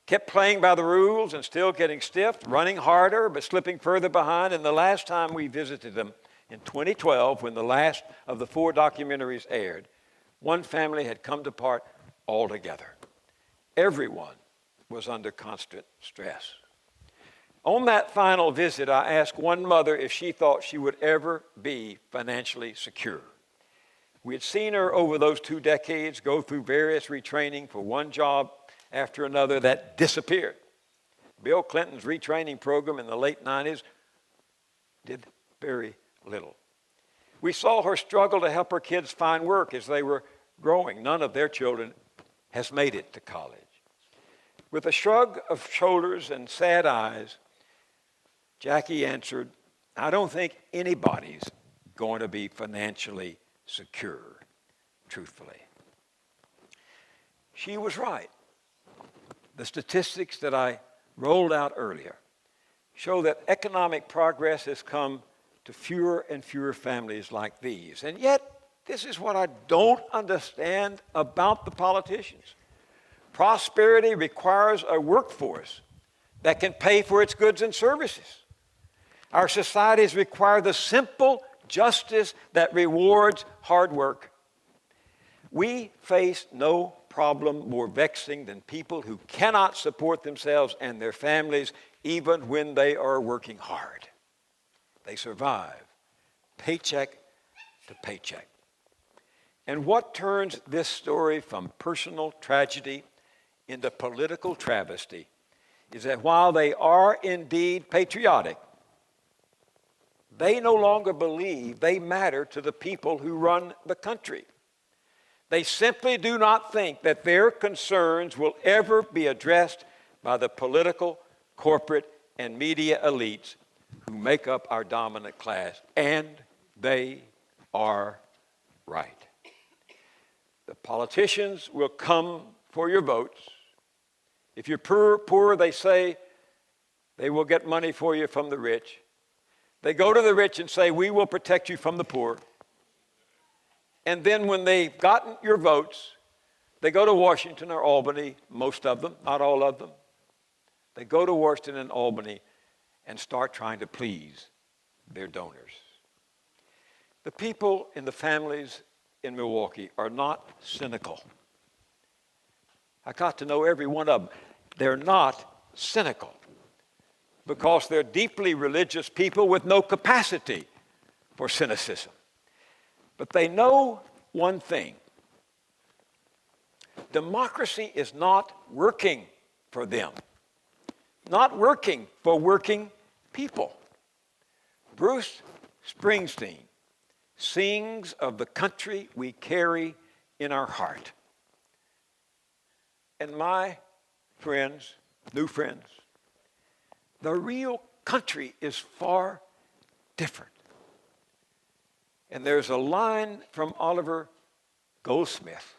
kept playing by the rules and still getting stiff, running harder but slipping further behind. And the last time we visited them in 2012, when the last of the 4 documentaries aired, one family had come to part altogether. Everyone was under constant stress. On that final visit, I asked one mother if she thought she would ever be financially secure. We had seen her over those 2 decades go through various retraining for one job after another that disappeared. Bill Clinton's retraining program in the late 90s did very little. We saw her struggle to help her kids find work as they were growing. None of their children has made it to college. With a shrug of shoulders and sad eyes, Jackie answered, "I don't think anybody's going to be financially secure," truthfully. She was right. The statistics that I rolled out earlier show that economic progress has come to fewer and fewer families like these. And yet, this is what I don't understand about the politicians. Prosperity requires a workforce that can pay for its goods and services. Our societies require the simple justice that rewards hard work. We face no problem more vexing than people who cannot support themselves and their families even when they are working hard. They survive paycheck to paycheck. And what turns this story from personal tragedy into political travesty is that while they are indeed patriotic, they no longer believe they matter to the people who run the country. They simply do not think that their concerns will ever be addressed by the political, corporate, and media elites who make up our dominant class. And they are right. The politicians will come for your votes, If you're poor, they say they will get money for you from the rich. They go to the rich and say, we will protect you from the poor. And then when they've gotten your votes, they go to Washington or Albany, most of them, not all of them. They go to Washington and Albany and start trying to please their donors. The people in the families in Milwaukee are not cynical. I got to know every one of them. They're not cynical because they're deeply religious people with no capacity for cynicism. But they know one thing. Democracy is not working for them, not working for working people. Bruce Springsteen sings of the country we carry in our heart. And my friends, new friends, the real country is far different. And there's a line from Oliver Goldsmith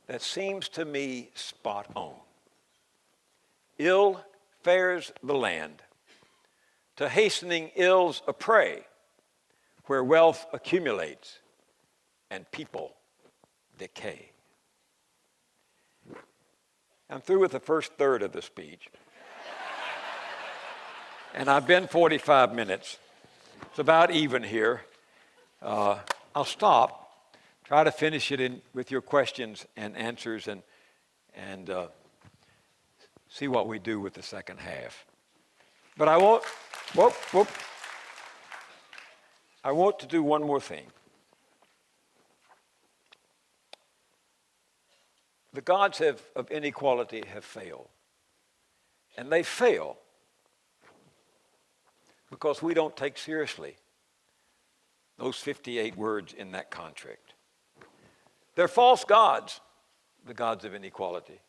that seems to me spot on. Ill fares the land, to hastening ills a prey, where wealth accumulates and people decay. I'm through with the first third of the speech. And I've been 45 minutes. It's about even here. I'll stop, try to finish it with your questions and answers and see what we do with the second half. But I want to do one more thing. The gods of inequality have failed. And they fail because we don't take seriously those 58 words in that contract. They're false gods, the gods of inequality.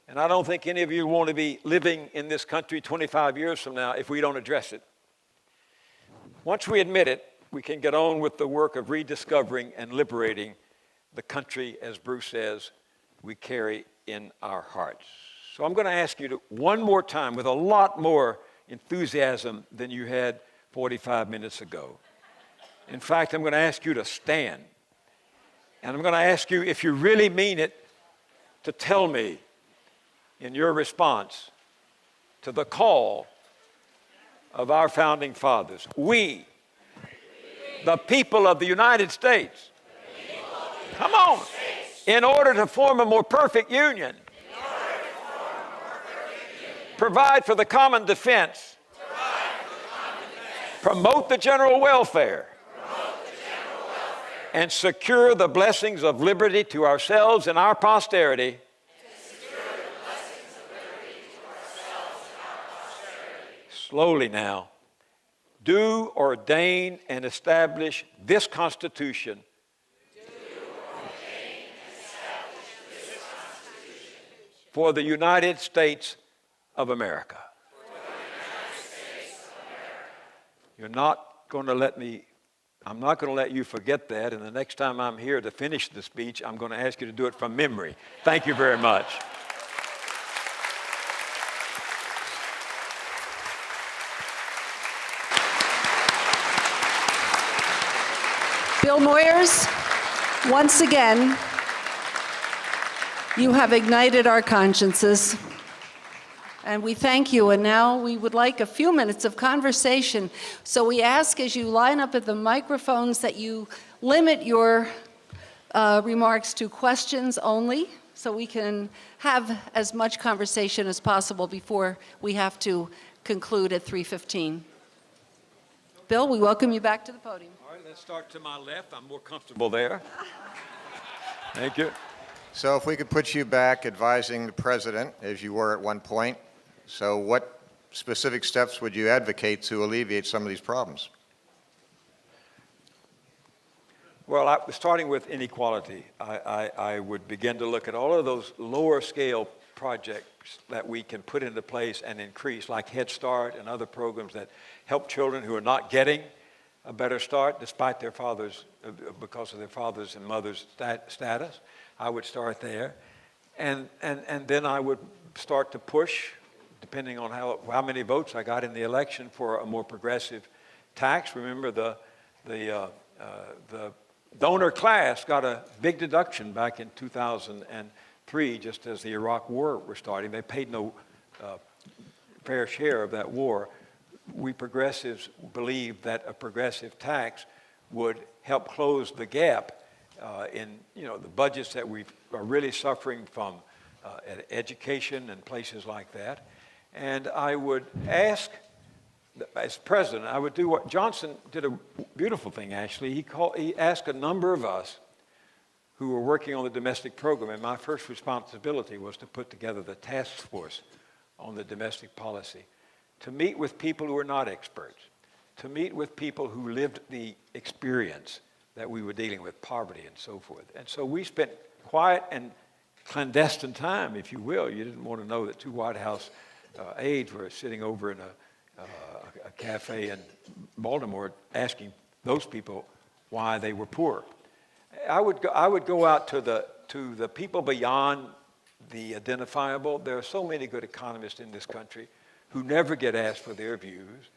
And I don't think any of you want to be living in this country 25 years from now if we don't address it. Once we admit it, we can get on with the work of rediscovering and liberating the country, as Bruce says, we carry in our hearts. So I'm going to ask you to, one more time, with a lot more enthusiasm than you had 45 minutes ago. In fact, I'm going to ask you to stand. And I'm going to ask you, if you really mean it, to tell me in your response to the call of our founding fathers. We, the people of the United States, come on, in order to form a more perfect union, provide for the common defense, promote the general welfare, and secure the blessings of liberty to ourselves and our posterity. Slowly now. Do ordain and establish this Constitution for the United States of America. You're not going to let me, I'm not going to let you forget that, and the next time I'm here to finish the speech, I'm going to ask you to do it from memory. Thank you very much. Bill Moyers, once again, you have ignited our consciences, and we thank you. And now we would like a few minutes of conversation. So we ask, as you line up at the microphones, that you limit your remarks to questions only, so we can have as much conversation as possible before we have to conclude at 3:15. Bill, we welcome you back to the podium. All right, let's start to my left. I'm more comfortable there. Thank you. So if we could put you back advising the president, as you were at one point, so what specific steps would you advocate to alleviate some of these problems? Well, starting with inequality, I would begin to look at all of those lower scale projects that we can put into place and increase, like Head Start and other programs that help children who are not getting a better start despite their fathers, because of their fathers and mothers' status. I would start there. And then I would start to push, depending on how many votes I got in the election, for a more progressive tax. Remember, the donor class got a big deduction back in 2003, just as the Iraq War was starting. They paid no fair share of that war. We progressives believe that a progressive tax would help close the gap in the budgets that we are really suffering from education and places like that. And I would ask, as president, I would do what Johnson did, a beautiful thing actually. He asked a number of us who were working on the domestic program, and my first responsibility was to put together the task force on the domestic policy, to meet with people who are not experts, to meet with people who lived the experience that we were dealing with, poverty and so forth. And so we spent quiet and clandestine time, if you will. You didn't want to know that two White House aides were sitting over in a cafe in Baltimore asking those people why they were poor. I would go out to the people beyond the identifiable. There are so many good economists in this country who never get asked for their views,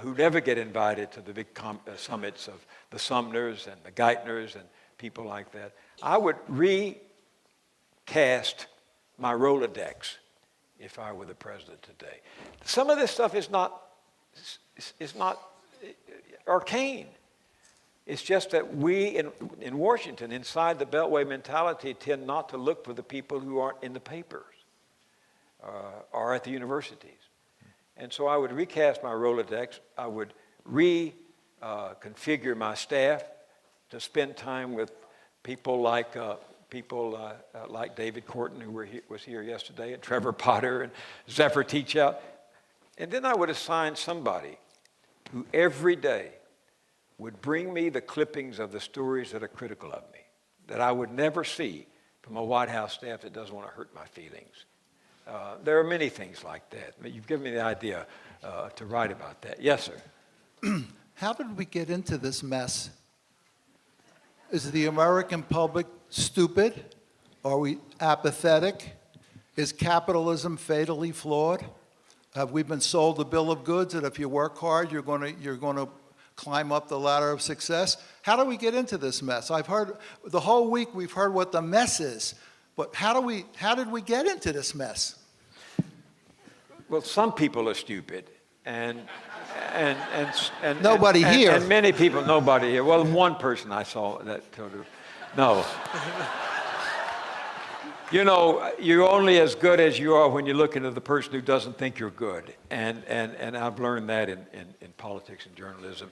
who never get invited to the big summits of the Sumners and the Geithners and people like that. I would recast my Rolodex if I were the president today. Some of this stuff is not arcane. It's just that we in Washington, inside the Beltway mentality, tend not to look for the people who aren't in the papers or at the universities. And so I would recast my Rolodex. I would reconfigure my staff to spend time with people like David Korten, who was here yesterday, and Trevor Potter and Zephyr Teachout. And then I would assign somebody who every day would bring me the clippings of the stories that are critical of me, that I would never see from a White House staff that doesn't want to hurt my feelings. There are many things like that. But you've given me the idea to write about that. Yes, sir. How did we get into this mess? Is the American public stupid? Are we apathetic? Is capitalism fatally flawed? Have we been sold a bill of goods that if you work hard, you're going to climb up the ladder of success? How do we get into this mess? I've heard the whole week we've heard what the mess is, but how did we get into this mess? Well, some people are stupid, and nobody here. And many people, nobody here. Well, one person I saw that told her, no. You know, you're only as good as you are when you look into the person who doesn't think you're good. And I've learned that in politics and journalism.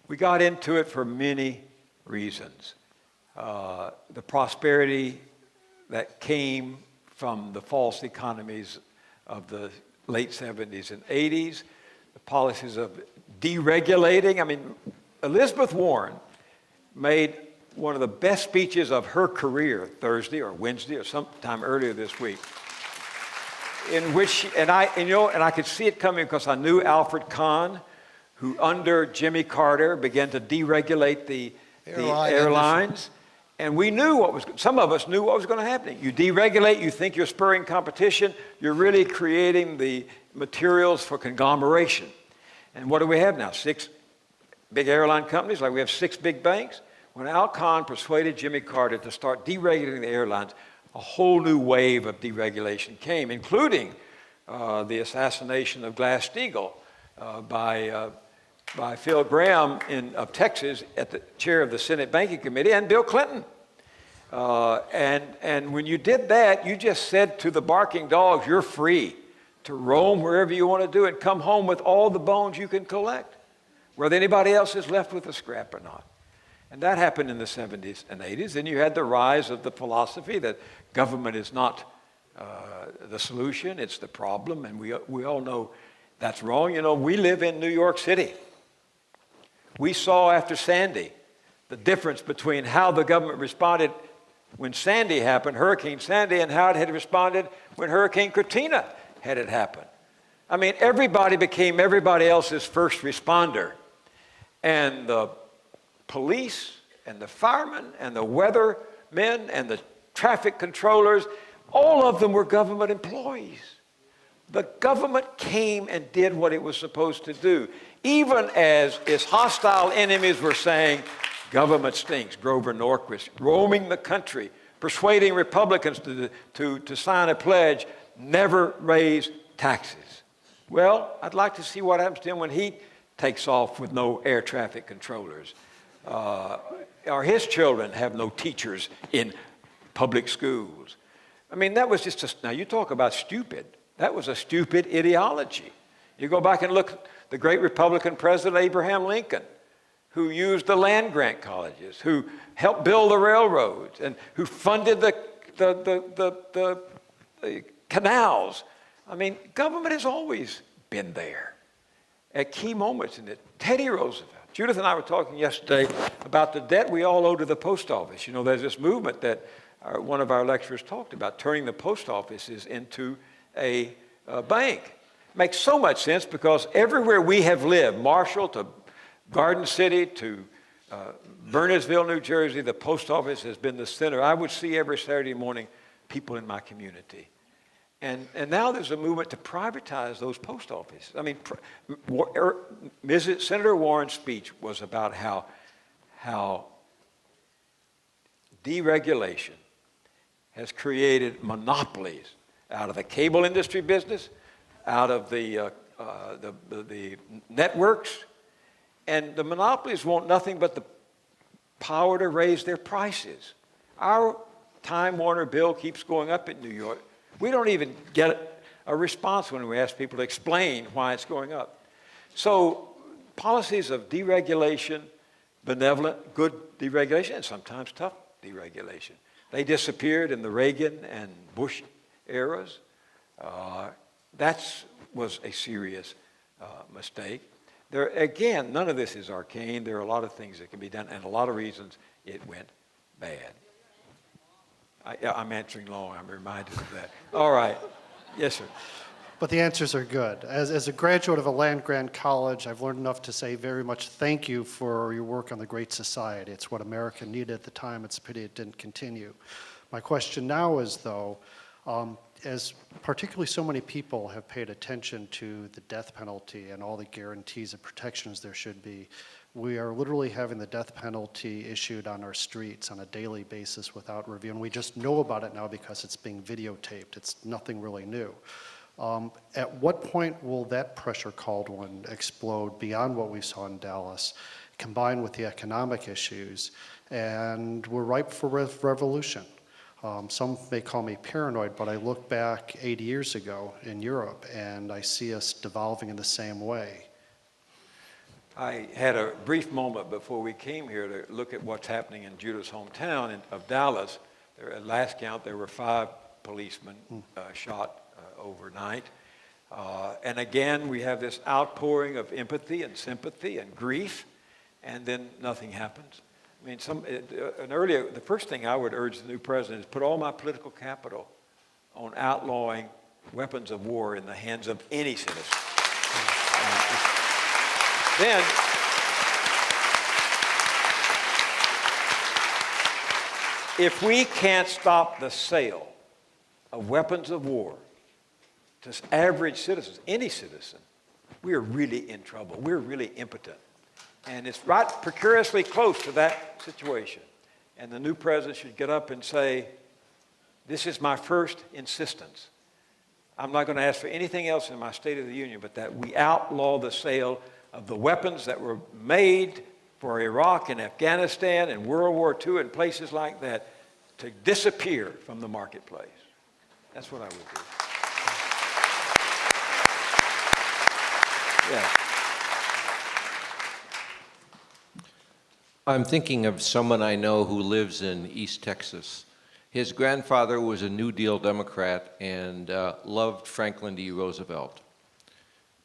We got into it for many reasons. The prosperity that came from the false economies of the late 70s and 80s, the policies of deregulating. I mean, Elizabeth Warren made one of the best speeches of her career Thursday or Wednesday or sometime earlier this week, in which and I could see it coming because I knew Alfred I, who under Jimmy Carter began to deregulate the airlines, and we knew some of us knew what was going to happen. You deregulate, you think you're spurring competition, you're really creating the materials for conglomeration. And what do we have now? 6 big airline companies, like we have 6 big banks. When Al Kahn persuaded Jimmy Carter to start deregulating the airlines, a whole new wave of deregulation came, including the assassination of Glass-Steagall by Phil Graham of Texas at the chair of the Senate Banking Committee, and Bill Clinton. And when you did that, you just said to the barking dogs, you're free to roam wherever you want to do and come home with all the bones you can collect, whether anybody else is left with a scrap or not. And that happened in the 70s and 80s. Then you had the rise of the philosophy that government is not the solution, it's the problem. And we all know that's wrong. You know, we live in New York City. We saw after Sandy the difference between how the government responded when Sandy happened, Hurricane Sandy, and how it had responded when Hurricane Katrina had it happen. I mean, everybody became everybody else's first responder. And the police and the firemen and the weathermen and the traffic controllers, All of them were government employees. The government came and did what it was supposed to do, even as its hostile enemies were saying, government stinks. Grover Norquist roaming the country, persuading Republicans to sign a pledge, never raise taxes. Well, I'd like to see what happens to him when he takes off with no air traffic controllers. Or his children have no teachers in public schools. I mean, that was just now you talk about stupid. That was a stupid ideology. You go back and look at the great Republican President Abraham Lincoln, who used the land-grant colleges, who helped build the railroads, and who funded the canals. I mean, government has always been there at key moments in it. Teddy Roosevelt. Judith and I were talking yesterday about the debt we all owe to the post office. You know, there's this movement that one of our lecturers talked about, turning the post offices into a bank. Makes so much sense because everywhere we have lived, Marshall to Garden City to Bernardsville, New Jersey, the post office has been the center. I would see every Saturday morning people in my community. And now there's a movement to privatize those post offices. I mean, Senator Warren's speech was about how deregulation has created monopolies out of the cable industry business, out of the networks, and the monopolies want nothing but the power to raise their prices. Our Time Warner bill keeps going up in New York. We don't even get a response when we ask people to explain why it's going up. So policies of deregulation, benevolent, good deregulation, and sometimes tough deregulation. They disappeared in the Reagan and Bush eras. That was a serious mistake. Again, none of this is arcane. There are a lot of things that can be done, and a lot of reasons it went bad. I'm answering long. I'm reminded of that. All right. Yes, sir. But the answers are good. As a graduate of a land-grant college, I've learned enough to say very much thank you for your work on the Great Society. It's what America needed at the time. It's a pity it didn't continue. My question now is, though, as particularly so many people have paid attention to the death penalty and all the guarantees and protections there should be, we are literally having the death penalty issued on our streets on a daily basis without review, and we just know about it now because it's being videotaped. It's nothing really new. At what point will that pressure cauldron explode beyond what we saw in Dallas, combined with the economic issues, and we're ripe for revolution? Some may call me paranoid, but I look back 80 years ago in Europe, and I see us devolving in the same way. I had a brief moment before we came here to look at what's happening in Judith's hometown of Dallas. At last count, there were 5 policemen shot overnight. And again, we have this outpouring of empathy and sympathy and grief, and then nothing happens. I mean, the first thing I would urge the new president is put all my political capital on outlawing weapons of war in the hands of any citizen. Then, if we can't stop the sale of weapons of war to average citizens, any citizen, we are really in trouble. We're really impotent. And it's right precariously close to that situation. And the new president should get up and say, this is my first insistence. I'm not going to ask for anything else in my State of the Union but that we outlaw the sale of the weapons that were made for Iraq and Afghanistan and World War II and places like that to disappear from the marketplace. That's what I would do. Yeah. I'm thinking of someone I know who lives in East Texas. His grandfather was a New Deal Democrat and loved Franklin D. Roosevelt.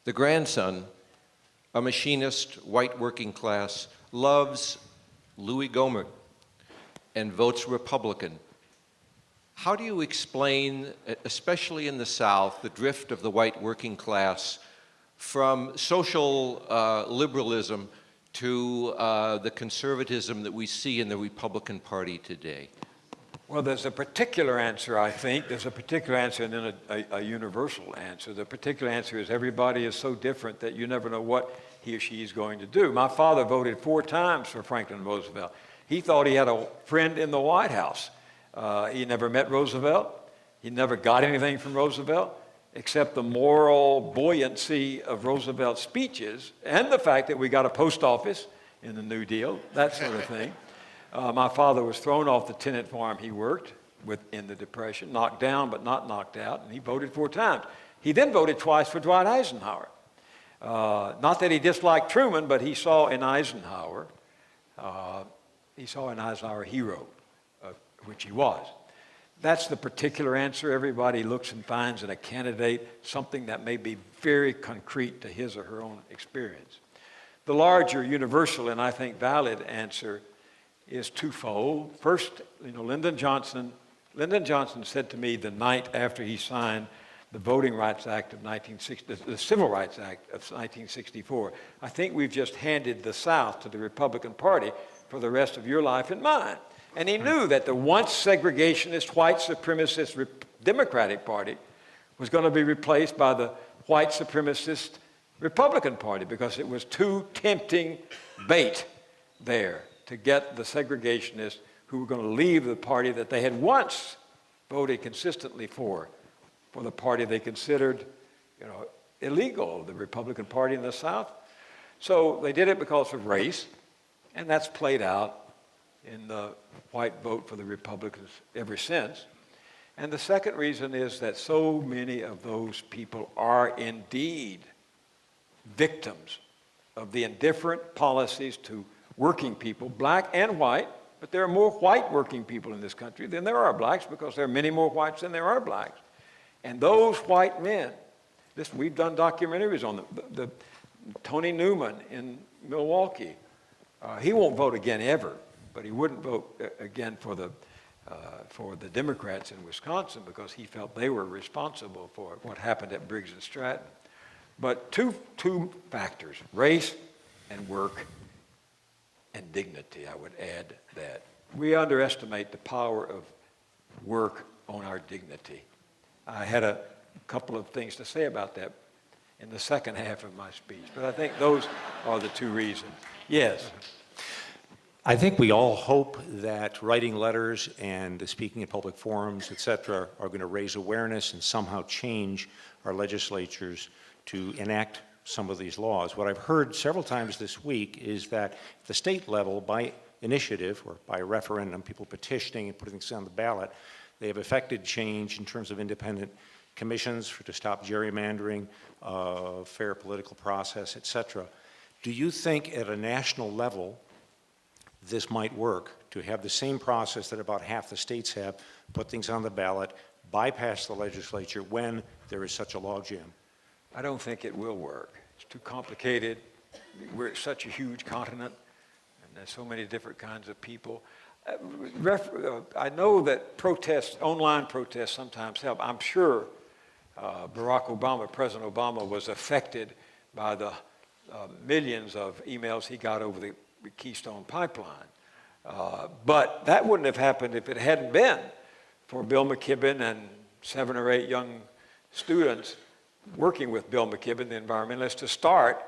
The grandson, a machinist, white working class, loves Louis Gohmert and votes Republican. How do you explain, especially in the South, the drift of the white working class from social liberalism to the conservatism that we see in the Republican Party today? Well, there's a particular answer, I think. There's a particular answer and then a universal answer. The particular answer is everybody is so different that you never know what he or she is going to do. My father voted 4 times for Franklin Roosevelt. He thought he had a friend in the White House. He never met Roosevelt. He never got anything from Roosevelt except the moral buoyancy of Roosevelt's speeches and the fact that we got a post office in the New Deal, that sort of thing. My father was thrown off the tenant farm he worked with in the Depression, knocked down but not knocked out, and he voted 4 times. He then voted twice for Dwight Eisenhower. Not that he disliked Truman, but he saw in Eisenhower a hero, which he was. That's the particular answer. Everybody looks and finds in a candidate something that may be very concrete to his or her own experience. The larger, universal, and I think valid answer is twofold. First, Lyndon Johnson said to me the night after he signed the Voting Rights Act of 1960, the Civil Rights Act of 1964, I think we've just handed the South to the Republican Party for the rest of your life and mine. And he knew that the once segregationist, white supremacist Democratic Party was going to be replaced by the white supremacist Republican Party because it was too tempting bait there to get the segregationists who were going to leave the party that they had once voted consistently for the party they considered, illegal, the Republican Party in the South. So they did it because of race, and that's played out in the white vote for the Republicans ever since. And the second reason is that so many of those people are indeed victims of the indifferent policies to working people, black and white, but there are more white working people in this country than there are blacks because there are many more whites than there are blacks. And those white men, listen, we've done documentaries on them. The Tony Newman in Milwaukee, he won't vote again ever, but he wouldn't vote again for the Democrats in Wisconsin because he felt they were responsible for what happened at Briggs and Stratton. But two factors, race and work and dignity, I would add that. We underestimate the power of work on our dignity. I had a couple of things to say about that in the second half of my speech, but I think those are the 2 reasons. Yes. I think we all hope that writing letters and speaking in public forums, et cetera, are going to raise awareness and somehow change our legislatures to enact some of these laws. What I've heard several times this week is that at the state level, by initiative or by referendum, people petitioning and putting things on the ballot, they have effected change in terms of independent commissions to stop gerrymandering, fair political process, et cetera. Do you think at a national level this might work, to have the same process that about half the states have, put things on the ballot, bypass the legislature when there is such a logjam? I don't think it will work. It's too complicated. We're such a huge continent, and there's so many different kinds of people. I know that protests, online protests sometimes help. I'm sure President Obama was affected by the millions of emails he got over the Keystone Pipeline. But that wouldn't have happened if it hadn't been for Bill McKibben and 7 or 8 young students working with Bill McKibben, the environmentalist, to start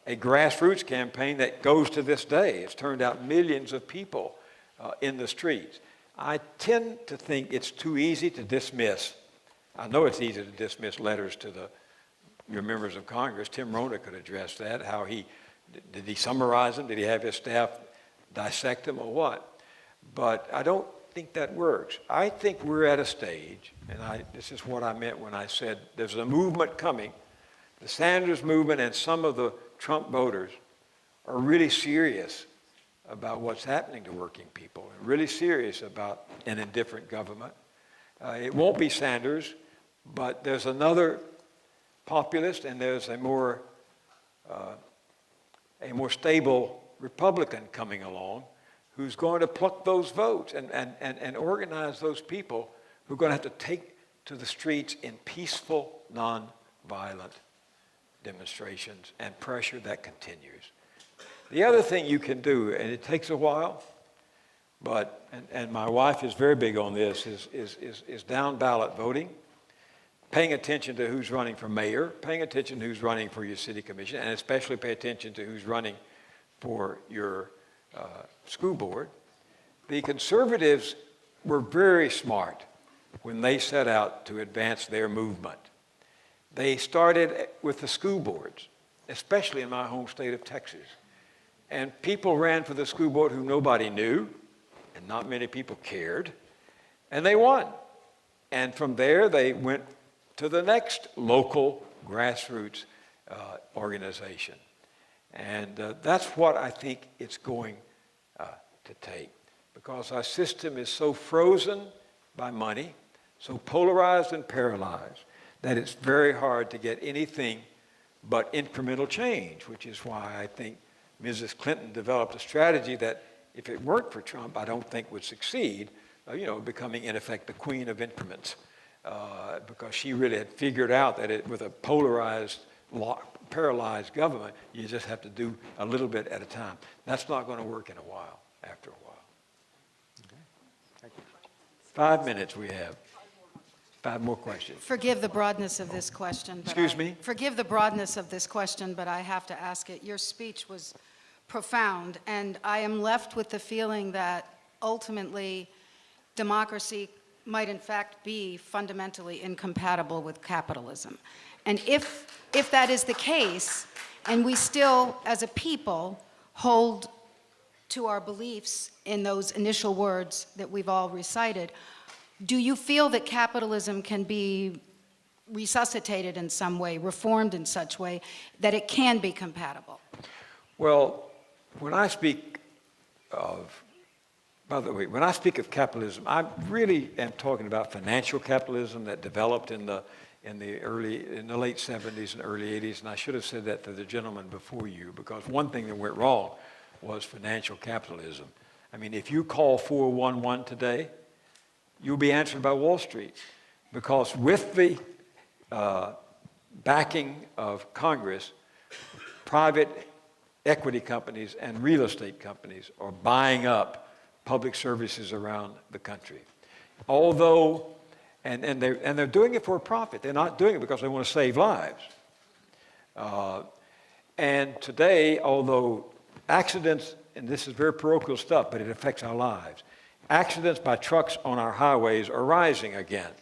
a grassroots campaign that goes to this day. It's turned out millions of people in the streets. I tend to think it's too easy to dismiss. I know it's easy to dismiss letters to your members of Congress. Tim Rona could address that. Did he summarize them? Did he have his staff dissect them or what? But I don't think that works. I think we're at a stage, and this is what I meant when I said there's a movement coming. The Sanders movement and some of the Trump voters are really serious about what's happening to working people, and really serious about an indifferent government. It won't be Sanders, but there's another populist, and there's a more stable Republican coming along who's going to pluck those votes and organize those people who are going to have to take to the streets in peaceful, non-violent demonstrations and pressure that continues. The other thing you can do, and it takes a while, but and my wife is very big on this, is down ballot voting, paying attention to who's running for mayor, paying attention to who's running for your city commission, and especially pay attention to who's running for your school board. The conservatives were very smart when they set out to advance their movement. They started with the school boards, especially in my home state of Texas. And people ran for the school board who nobody knew, and not many people cared, and they won. And from there, they went to the next local grassroots organization. And that's what I think it's going to take, because our system is so frozen by money, so polarized and paralyzed, that it's very hard to get anything but incremental change, which is why I think Mrs. Clinton developed a strategy that, if it weren't for Trump, I don't think would succeed, becoming, in effect, the queen of increments, because she really had figured out that with a polarized, paralyzed government, you just have to do a little bit at a time. That's not going to work in a while, after a while. Okay. Thank you. 5 minutes we have. 5 more questions. Forgive the broadness of this question. Excuse me? Forgive the broadness of this question, but I have to ask it. Your speech was profound, and I am left with the feeling that ultimately democracy might in fact be fundamentally incompatible with capitalism. And if that is the case, and we still, as a people, hold to our beliefs in those initial words that we've all recited, do you feel that capitalism can be resuscitated in some way, reformed in such way, that it can be compatible? Well, when I speak of, by the way, when I speak of capitalism, I really am talking about financial capitalism that developed in the late 70s and early 80s, and I should have said that to the gentleman before you, because one thing that went wrong was financial capitalism. I mean, if you call 411 today, you'll be answered by Wall Street, because with the backing of Congress, private equity companies and real estate companies are buying up public services around the country. Although, and they're doing it for a profit. They're not doing it because they want to save lives. And today, although accidents, and this is very parochial stuff, but it affects our lives, accidents by trucks on our highways are rising again,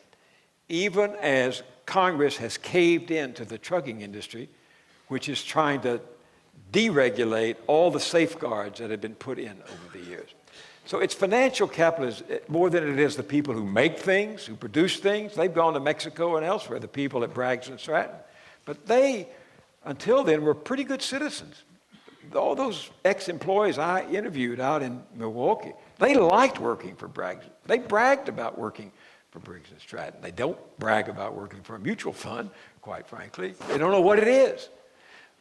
even as Congress has caved into the trucking industry, which is trying to deregulate all the safeguards that have been put in over the years. So it's financial capitalism more than it is the people who make things, who produce things. They've gone to Mexico and elsewhere, the people at Braggs and Stratton. But they, until then, were pretty good citizens. All those ex-employees I interviewed out in Milwaukee, they liked working for Braggs. They bragged about working for Briggs and Stratton. They don't brag about working for a mutual fund, quite frankly. They don't know what it is.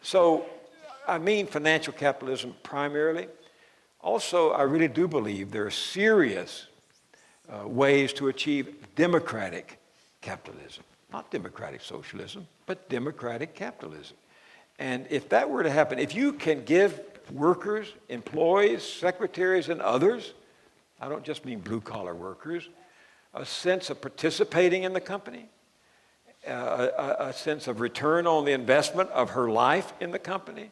So I mean financial capitalism primarily. Also, I really do believe there are serious ways to achieve democratic capitalism. Not democratic socialism, but democratic capitalism. And if that were to happen, if you can give workers, employees, secretaries, and others, I don't just mean blue-collar workers, a sense of participating in the company, a sense of return on the investment of her life in the company,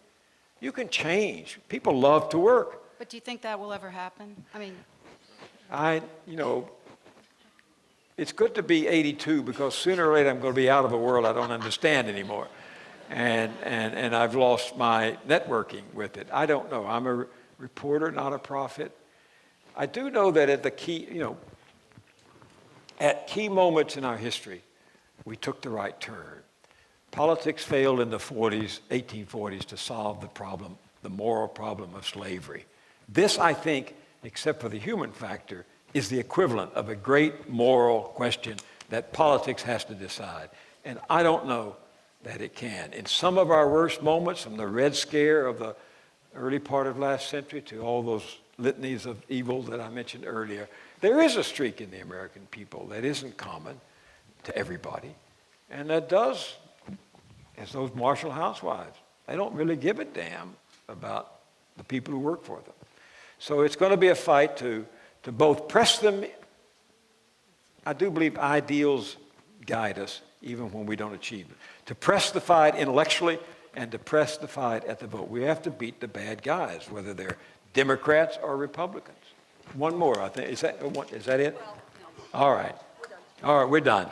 you can change. People love to work. But do you think that will ever happen? I mean, it's good to be 82, because sooner or later I'm going to be out of a world I don't understand anymore. And I've lost my networking with it. I don't know. I'm a reporter, not a prophet. I do know that at the key, at key moments in our history, we took the right turn. Politics failed in the 1840s to solve the problem, the moral problem of slavery. This, I think, except for the human factor, is the equivalent of a great moral question that politics has to decide. And I don't know that it can. In some of our worst moments, from the Red Scare of the early part of last century to all those litanies of evil that I mentioned earlier, there is a streak in the American people that isn't common to everybody, and that does, as those Marshall housewives, they don't really give a damn about the people who work for them. So it's going to be a fight to to both press them. I do believe ideals guide us even when we don't achieve it. To press the fight intellectually and to press the fight at the vote. We have to beat the bad guys, whether they're Democrats or Republicans. One more, I think. Is that it? All right. All right, we're done.